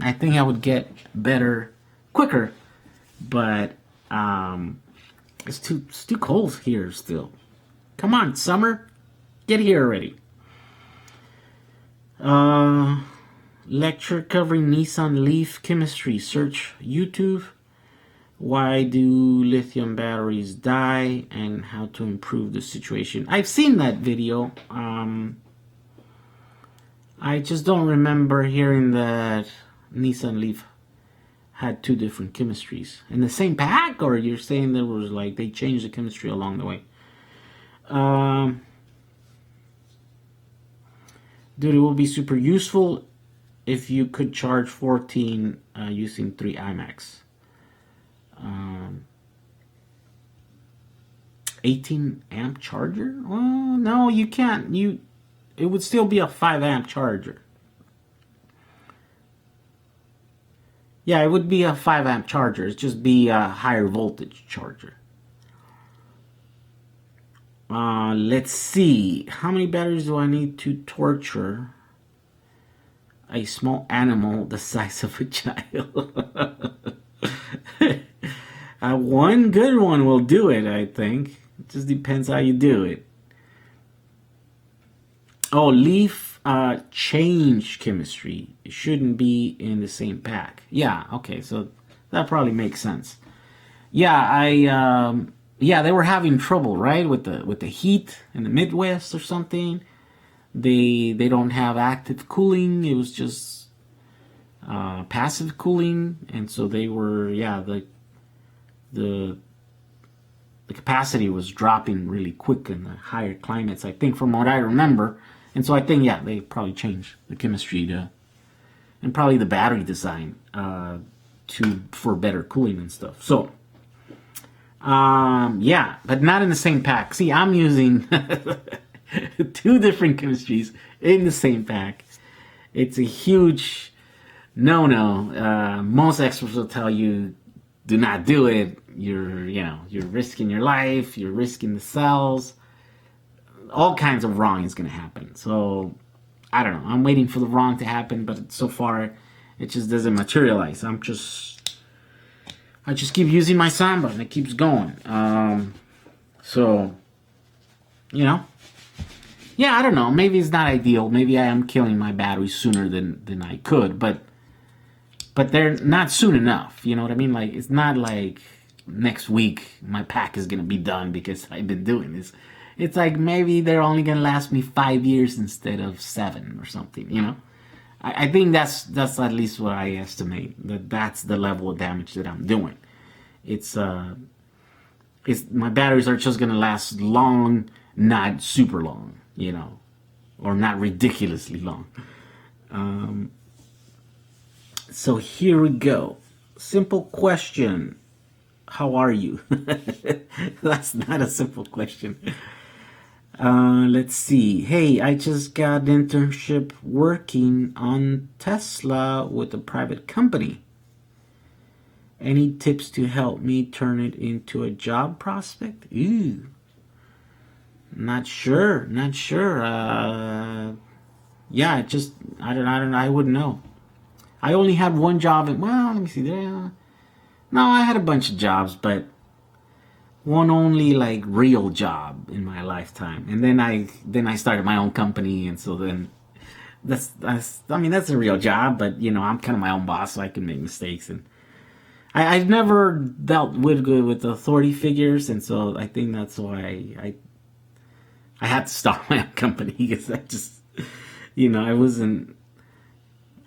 I think I would get better quicker. But it's too cold here still. Come on, summer, get here already. Lecture covering Nissan Leaf chemistry. Search YouTube. Why do lithium batteries die and how to improve the situation. I've seen that video. I just don't remember hearing that Nissan Leaf had 2 different chemistries in the same pack, or you're saying there was like they changed the chemistry along the way. Dude, it would be super useful if you could charge 14 using 3 IMAX. 18 amp charger? Well, no, you can't. It would still be a 5 amp charger. Yeah, it would be a 5 amp charger. It'd just be a higher voltage charger. Let's see. How many batteries do I need to torture a small animal the size of a child? One good one will do it, I think. It just depends how you do it. Oh, Leaf change chemistry. It shouldn't be in the same pack. Yeah, okay, so that probably makes sense. Yeah, they were having trouble, right, with the heat in the Midwest or something. They don't have active cooling. It was just passive cooling, and so they were the capacity was dropping really quick in the higher climates, I think, from what I remember. And so I think, they probably changed the chemistry and probably the battery design for better cooling and stuff. So, but not in the same pack. See, I'm using 2 different chemistries in the same pack. It's a huge no. Most experts will tell you, do not do it. You're risking your life. You're risking the cells. All kinds of wrong is going to happen. So I don't know. I'm waiting for the wrong to happen, but so far it just doesn't materialize. I just keep using my Samba and it keeps going. So, yeah, I don't know. Maybe it's not ideal. Maybe I am killing my batteries sooner than I could, but they're not soon enough. You know what I mean? Like, it's not like next week my pack is gonna be done because I've been doing this. It's like maybe they're only gonna last me 5 years instead of 7 or something. I think that's at least what I estimate. That's the level of damage that I'm doing. It's my batteries are just gonna last long, not super long, or not ridiculously long. So here we go. Simple question. How are you? That's not a simple question. Let's see. Hey, I just got an internship working on Tesla with a private company. Any tips to help me turn it into a job prospect? Ooh. Not sure. Yeah, I wouldn't know. I only had one job let me see there. No, I had a bunch of jobs, but one only like real job in my lifetime. And then I started my own company, and so then that's a real job, but I'm kind of my own boss, so I can make mistakes, and I've never dealt with authority figures, and so I think that's why I had to start my own company, because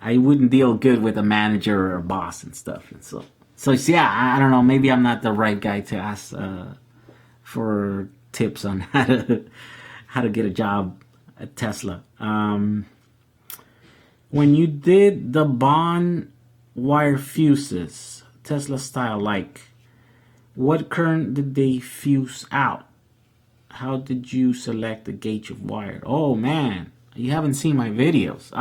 I wouldn't deal good with a manager or a boss and stuff, and so yeah, I don't know. Maybe I'm not the right guy to ask for tips on how to get a job at Tesla. When you did the bond wire fuses, Tesla style, what current did they fuse out? How did you select the gauge of wire? Oh man, you haven't seen my videos.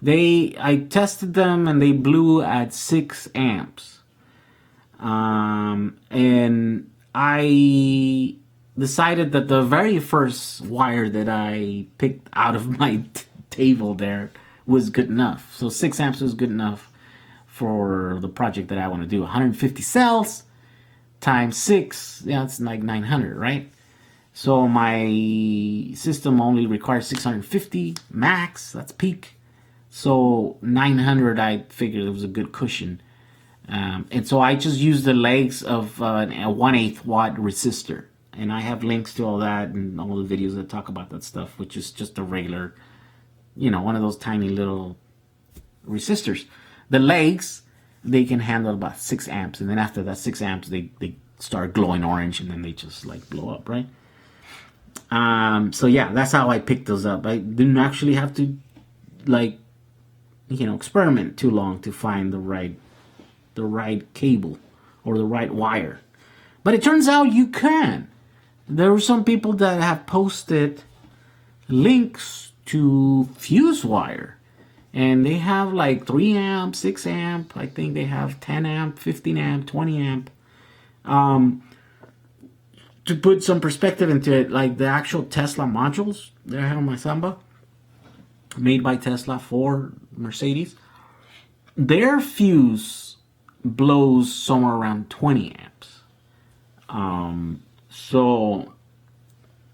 I tested them and they blew at 6 amps. And I decided that the very first wire that I picked out of my table there was good enough. So 6 amps was good enough for the project that I want to do. 150 cells times 6, it's like 900, right? So my system only requires 650 max, that's peak. So 900, I figured it was a good cushion. And so I just used the legs of a 1/8 watt resistor. And I have links to all that and all the videos that talk about that stuff, which is just a regular, one of those tiny little resistors. The legs, they can handle about 6 amps. And then after that 6 amps, they start glowing orange, and then they just blow up, right? So yeah, that's how I picked those up. I didn't actually have to experiment too long to find the right cable or the right wire. But it turns out you can. There are some people that have posted links to fuse wire, and they have 3 amp, 6 amp. I think they have 10 amp, 15 amp, 20 amp. To put some perspective into it, the actual Tesla modules that I have on my Samba, made by Tesla for Mercedes, their fuse blows somewhere around 20 amps. So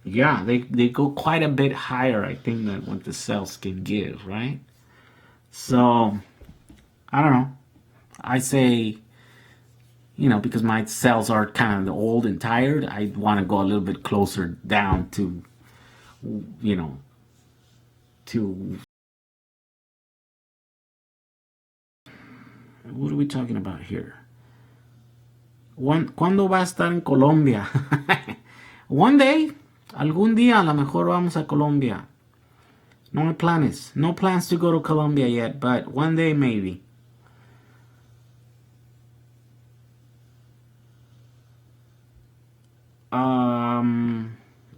yeah, they go quite a bit higher, I think, than what the cells can give, right? So I don't know. I say, because my cells are kind of old and tired, I want to go a little bit closer down to what are we talking about here? ¿Cuándo va a estar en Colombia? One day, algún día a lo mejor vamos a Colombia. No hay planes. No plans to go to Colombia yet, but one day maybe.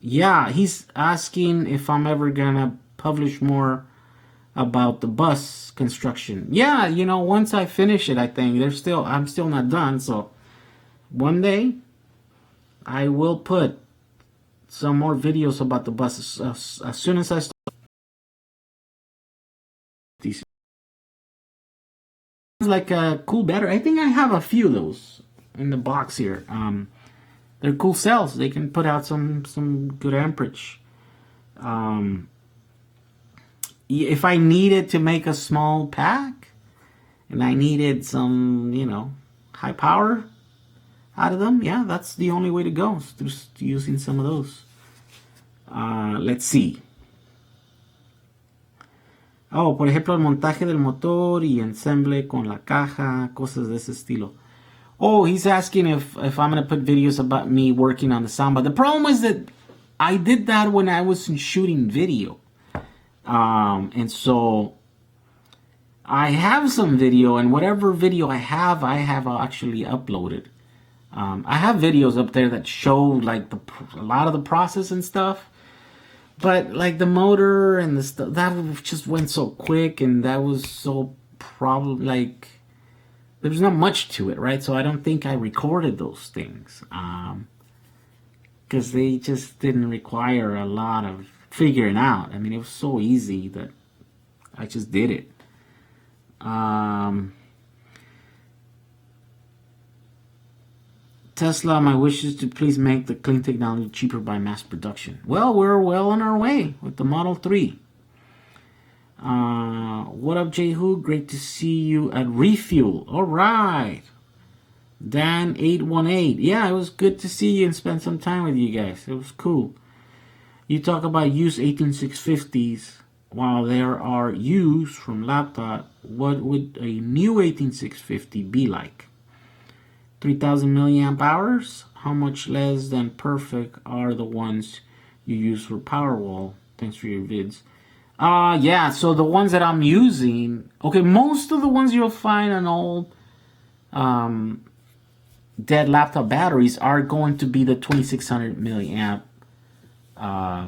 Yeah, he's asking if I'm ever gonna publish more about the bus construction. Yeah, you know, once I finish it, I think I'm still not done. So one day I will put some more videos about the buses as soon as I start these. Like a cool battery. I think I have a few of those in the box here. They're cool cells. They can put out some good amperage. If I needed to make a small pack and I needed some, you know, high power out of them, yeah, that's the only way to go. Just using some of those. Let's see. Oh, por ejemplo, el montaje del motor y ensamble con la caja, cosas de ese estilo. Oh, he's asking if I'm going to put videos about me working on the Samba. The problem is that I did that when I was shooting video. And so I have some video, and whatever video I have actually uploaded. I have videos up there that show like a lot of the process and stuff. But like the motor and the stuff, that just went so quick, and that was so like there's not much to it, right? So I don't think I recorded those things because they just didn't require a lot of figuring out. I mean, it was so easy that I just did it. Tesla, my wish is to please make the clean technology cheaper by mass production. Well, we're well on our way with the Model 3. What up, Jehu? Great to see you at Refuel. All right. Dan818. Yeah, it was good to see you and spend some time with you guys. It was cool. You talk about used 18650s while there are used from laptop. What would a new 18650 be like? 3000 milliamp hours? How much less than perfect are the ones you use for Powerwall? Thanks for your vids. Yeah, so the ones that I'm using, okay, most of the ones you'll find on old dead laptop batteries are going to be the 2600 milliamp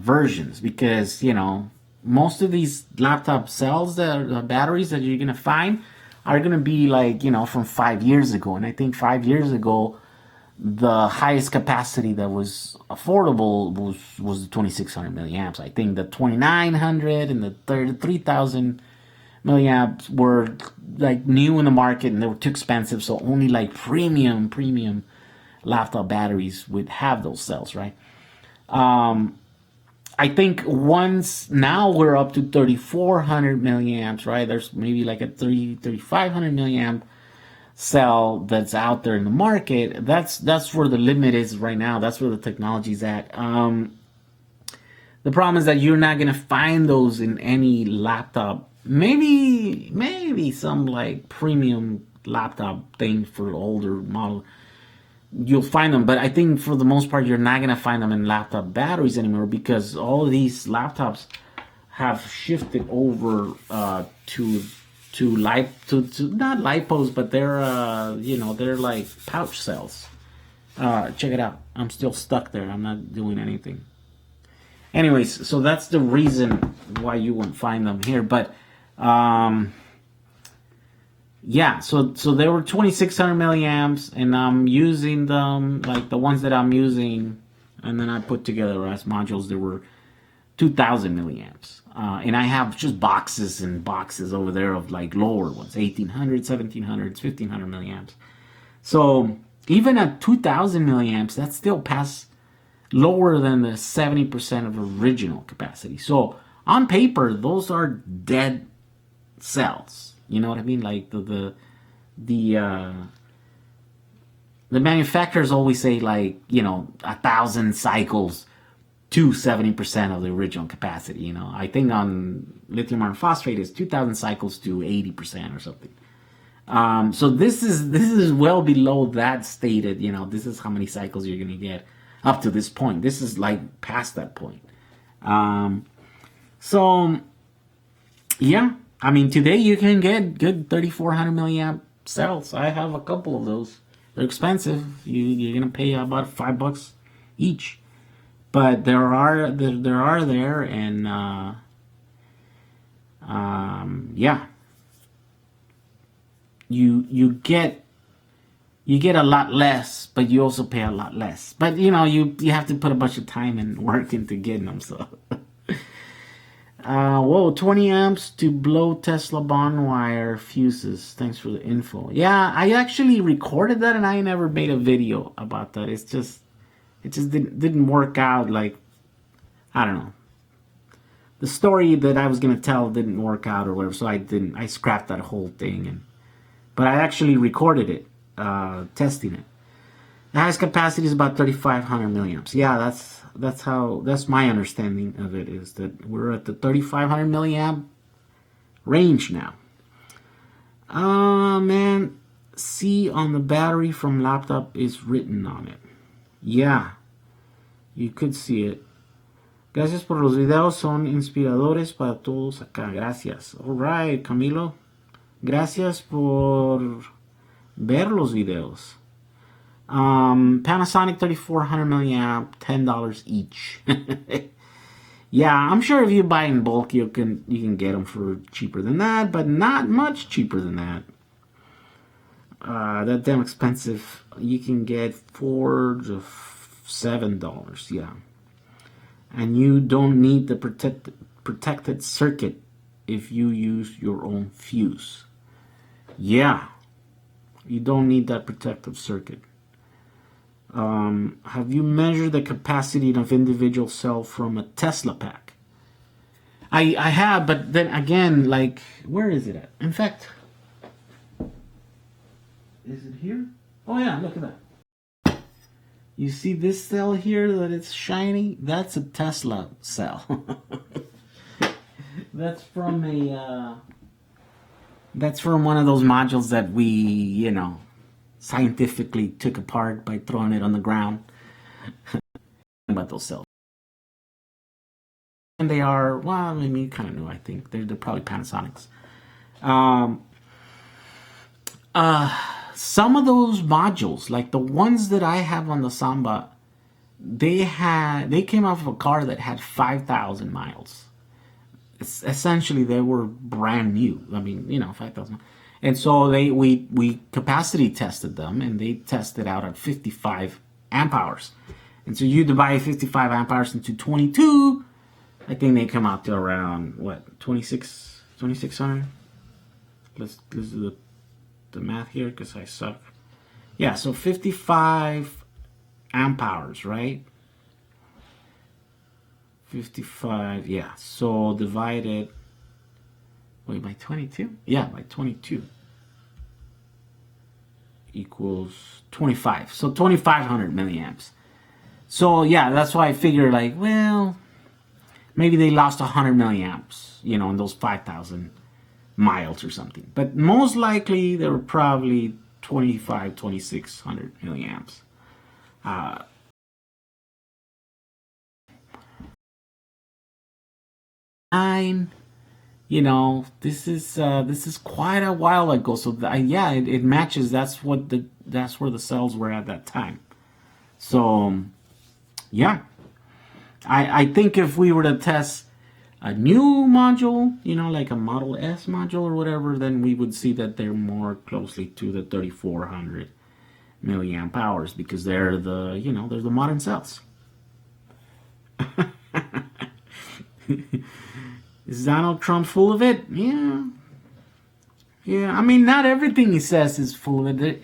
versions, because, you know, most of these laptop cells, the batteries that you're going to find are going to be like, you know, from 5 years ago. And I think 5 years ago, the highest capacity that was affordable was the 2600 milliamps. I think the 2900 and the 3000 milliamps were like new in the market and they were too expensive. So only like premium laptop batteries would have those cells, right? I think once now we're up to 3400 milliamps, right? There's maybe like a 3500 milliamp cell that's out there in the market. That's where the limit is right now. That's where the technology's at. The problem is that you're not gonna find those in any laptop. Maybe some like premium laptop thing for older model. You'll find them, but I think for the most part you're not gonna find them in laptop batteries anymore, because all of these laptops have shifted over to not lipos, but they're you know, they're like pouch cells. Check it out. I'm still stuck there. I'm not doing anything. Anyways, so that's the reason why you won't find them here. But yeah, so they were 2600 milliamps, and I'm using them like the ones that I'm using, and then I put together as modules. There were 2000 milliamps, and I have just boxes and boxes over there of like lower ones, 1800, 1700, 1500 milliamps. So even at 2000 milliamps, that's still past lower than the 70% of original capacity. So on paper, those are dead cells. You know what I mean? Like the manufacturers always say, like, you know, 1000 cycles to 70% of the original capacity. You know, I think on lithium iron phosphate is 2000 cycles to 80% or something. So this is well below that stated. You know, this is how many cycles you're gonna get up to this point. This is like past that point. So yeah. I mean, today you can get good 3400 milliamp cells. I have a couple of those. They're expensive. You're gonna pay about $5 each, but there are there, and Yeah, you get a lot less, but you also pay a lot less. But you have to put a bunch of time and work into getting them. So, whoa, 20 amps to blow Tesla bond wire fuses. Thanks for the info. Yeah, I actually recorded that, and I never made a video about that. It just didn't work out. Like, I don't know. The story that I was gonna tell didn't work out or whatever, so I scrapped that whole thing. But I actually recorded it, testing it. The highest capacity is about 3,500 milliamps. Yeah, that's my understanding of it, is that we're at the 3,500 milliamp range now. Man, C on the battery from laptop is written on it. Yeah, you could see it. Gracias por los videos, son inspiradores para todos acá. Gracias. Alright, Camilo. Gracias por ver los videos. Panasonic 3,400 milliamp, $10 each. Yeah, I'm sure if you buy in bulk, you can get them for cheaper than that, but not much cheaper than that. That damn expensive. You can get $4 to $7. Yeah. And you don't need the protected circuit if you use your own fuse. Yeah, you don't need that protective circuit. Have you measured the capacity of individual cell from a Tesla pack? I have, but then again, like, where is it at? In fact, is it here? Oh yeah, look at that. You see this cell here that it's shiny? That's a Tesla cell. That's from one of those modules that we, scientifically took apart by throwing it on the ground. About those cells. And they are, well, I mean, you kind of know, I think. They're probably Panasonics. Some of those modules, like the ones that I have on the Samba, they came off of a car that had 5,000 miles. Essentially, they were brand new. I mean, 5,000. And so we capacity tested them, and they tested out at 55 amp hours. And so you divide 55 amp hours into 22, I think they come out to around, what, 2,600? Let's do the math here, because I suck. Yeah, so 55 amp hours, right? 55, yeah. So divided, wait, by 22? Yeah, by 22 equals 25. So 2,500 milliamps. So yeah, that's why I figured, like, well, maybe they lost 100 milliamps, in those 5,000 miles or something. But most likely they were probably 2,600 milliamps. This is quite a while ago. So yeah, it matches. That's where the cells were at that time. So yeah, I think if we were to test a new module, like a Model S module or whatever, then we would see that they're more closely to the 3,400 milliamp hours, because they're they're the modern cells. Is Donald Trump full of it? Yeah. Yeah, I mean, not everything he says is full of it.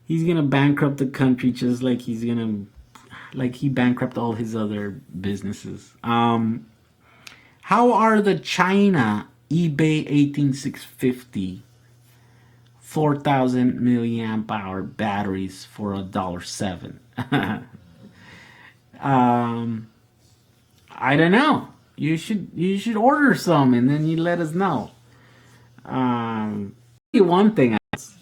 He's gonna bankrupt the country, just like he bankrupt all his other businesses. How are the China eBay 18650 4,000 milliamp hour batteries for $1.07? I don't know. You should order some, and then you let us know. One thing, it's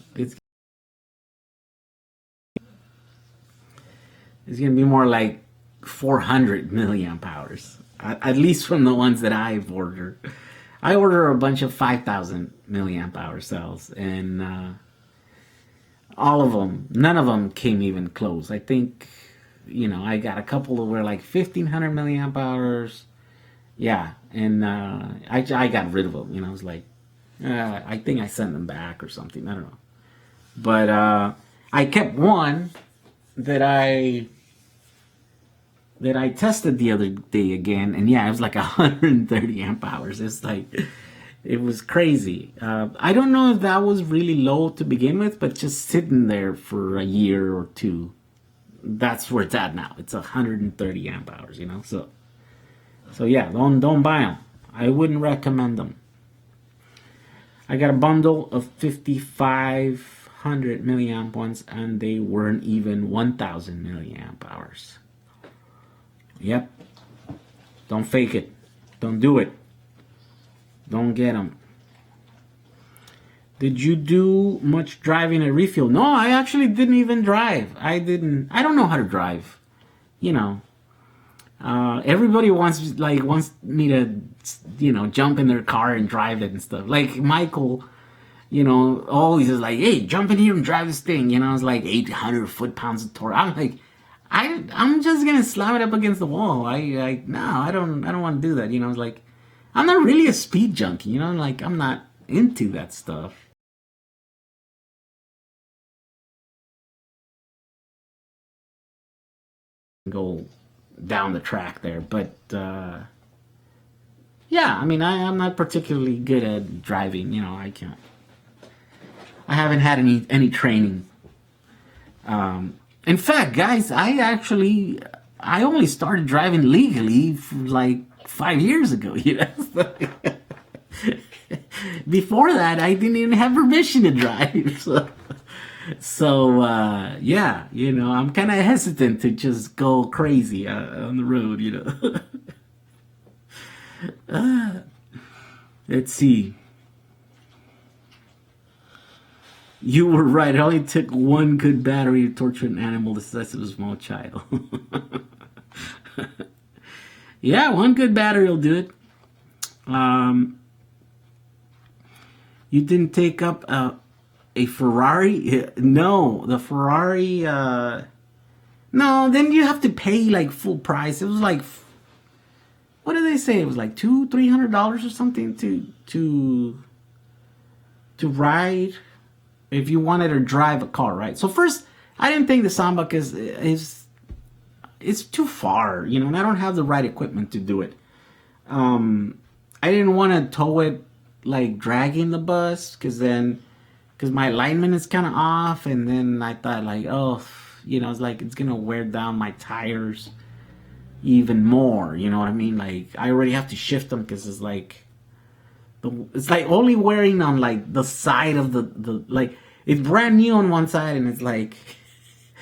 gonna be more like 400 milliamp hours, at least from the ones that I've ordered. I order a bunch of 5,000 milliamp hour cells, and all of them, none of them came even close. I think, I got a couple that were like 1,500 milliamp hours. Yeah, and I got rid of them. You know, I was like, I think I sent them back or something. I don't know, but I kept one that I tested the other day again, and yeah, it was like 130 amp hours. It's like it was crazy. I don't know if that was really low to begin with, but just sitting there for a year or two, that's where it's at now. It's 130 amp hours, you know. So yeah, don't buy them. I wouldn't recommend them. I got a bundle of 5,500 milliamp ones, and they weren't even 1,000 milliamp hours. Yep. Don't fake it. Don't do it. Don't get them. Did you do much driving at refuel? No, I actually didn't even drive. I don't know how to drive. You know, everybody wants me to, jump in their car and drive it and stuff. Like Michael, always is like, hey, jump in here and drive this thing. It's like 800 foot-pounds of torque. I'm like, I'm just gonna slam it up against the wall. No, I don't want to do that. It's like, I'm not really a speed junkie. Like I'm not into that stuff. Go down the track there, but yeah, I mean, I'm not particularly good at driving. I can't. I haven't had any training. In fact, guys, I only started driving legally like 5 years ago. Before that, I didn't even have permission to drive. So yeah, I'm kind of hesitant to just go crazy on the road. Let's see. You were right. It only took one good battery to torture an animal the size of a small child. Yeah, one good battery will do it. You didn't take up a Ferrari? No, the Ferrari. No, then you have to pay like full price. It was like, what did they say? It was like $200-300 or something to ride if you wanted to drive a car, right? So first, I didn't think the Sambach is it's too far, and I don't have the right equipment to do it. I didn't want to tow it like dragging the bus because my alignment is kind of off, and then I thought like, oh, it's like it's gonna wear down my tires even more. You know what I mean? Like I already have to shift them because it's like only wearing on like the side of the like it's brand new on one side and it's like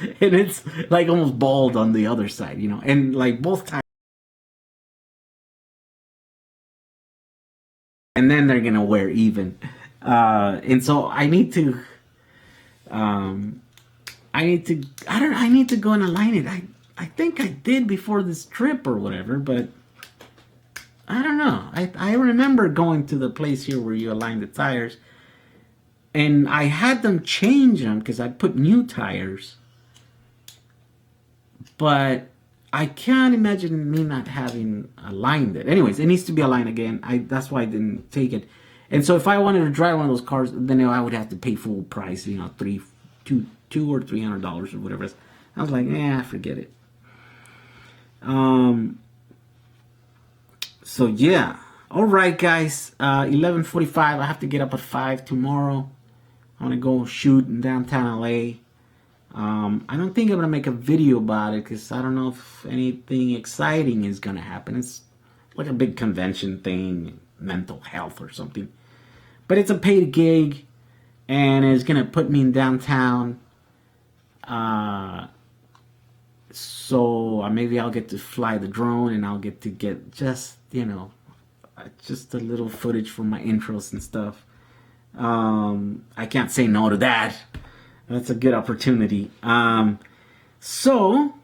and it's like almost bald on the other side, and like both tires. And then they're gonna wear even, and so I need to go and align it. I think I did before this trip or whatever, but I don't know. I remember going to the place here where you align the tires, and I had them change them because I put new tires, but I can't imagine me not having aligned it. Anyways, it needs to be aligned again. That's why I didn't take it. And so if I wanted to drive one of those cars, then I would have to pay full price, $200 or $300 or whatever. I was like, forget it. So yeah. All right, guys. 11:45. I have to get up at 5 tomorrow. I want to go shoot in downtown LA. I don't think I'm gonna make a video about it because I don't know if anything exciting is gonna happen. It's like a big convention thing, mental health or something. But it's a paid gig, and it's gonna put me in downtown. So maybe I'll get to fly the drone, and I'll get to get just a little footage from my intros and stuff. I can't say no to that. That's a good opportunity. So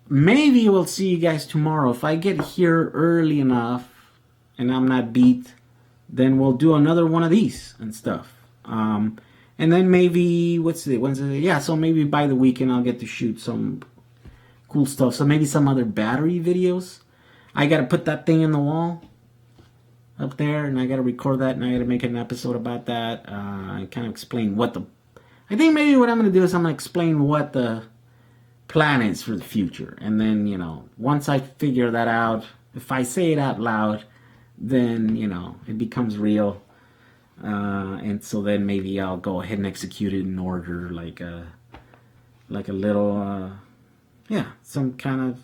maybe we'll see you guys tomorrow. If I get here early enough and I'm not beat, then we'll do another one of these and stuff. And then maybe Wednesday? Yeah, so maybe by the weekend I'll get to shoot some cool stuff. So maybe some other battery videos. I gotta put that thing in the wall up there, and I gotta record that, and I gotta make an episode about that. And kind of explain what the. I think maybe what I'm gonna do is I'm gonna explain what the plan is for the future, and then once I figure that out, if I say it out loud, then it becomes real, and so then maybe I'll go ahead and execute it in order, like a little some kind of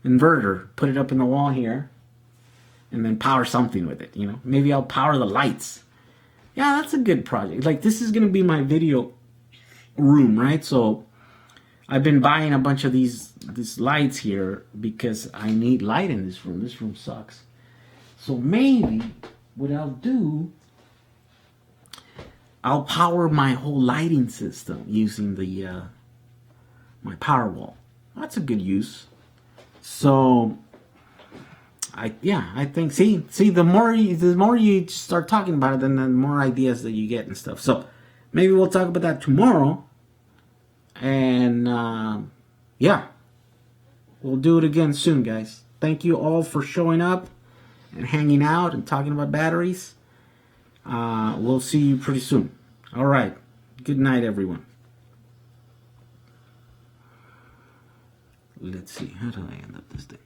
inverter, put it up in the wall here, and then power something with it. Maybe I'll power the lights. Yeah, that's a good project. Like, this is gonna be my video room, right? So I've been buying a bunch of these lights here because I need light in this room. This room sucks. So maybe what I'll do, I'll power my whole lighting system using the my power wall. That's a good use. So I think see the more you start talking about it, then the more ideas that you get and stuff. So maybe we'll talk about that tomorrow. And we'll do it again soon, guys. Thank you all for showing up and hanging out and talking about batteries. We'll see you pretty soon. All right. Good night, everyone. Let's see. How do I end up this thing?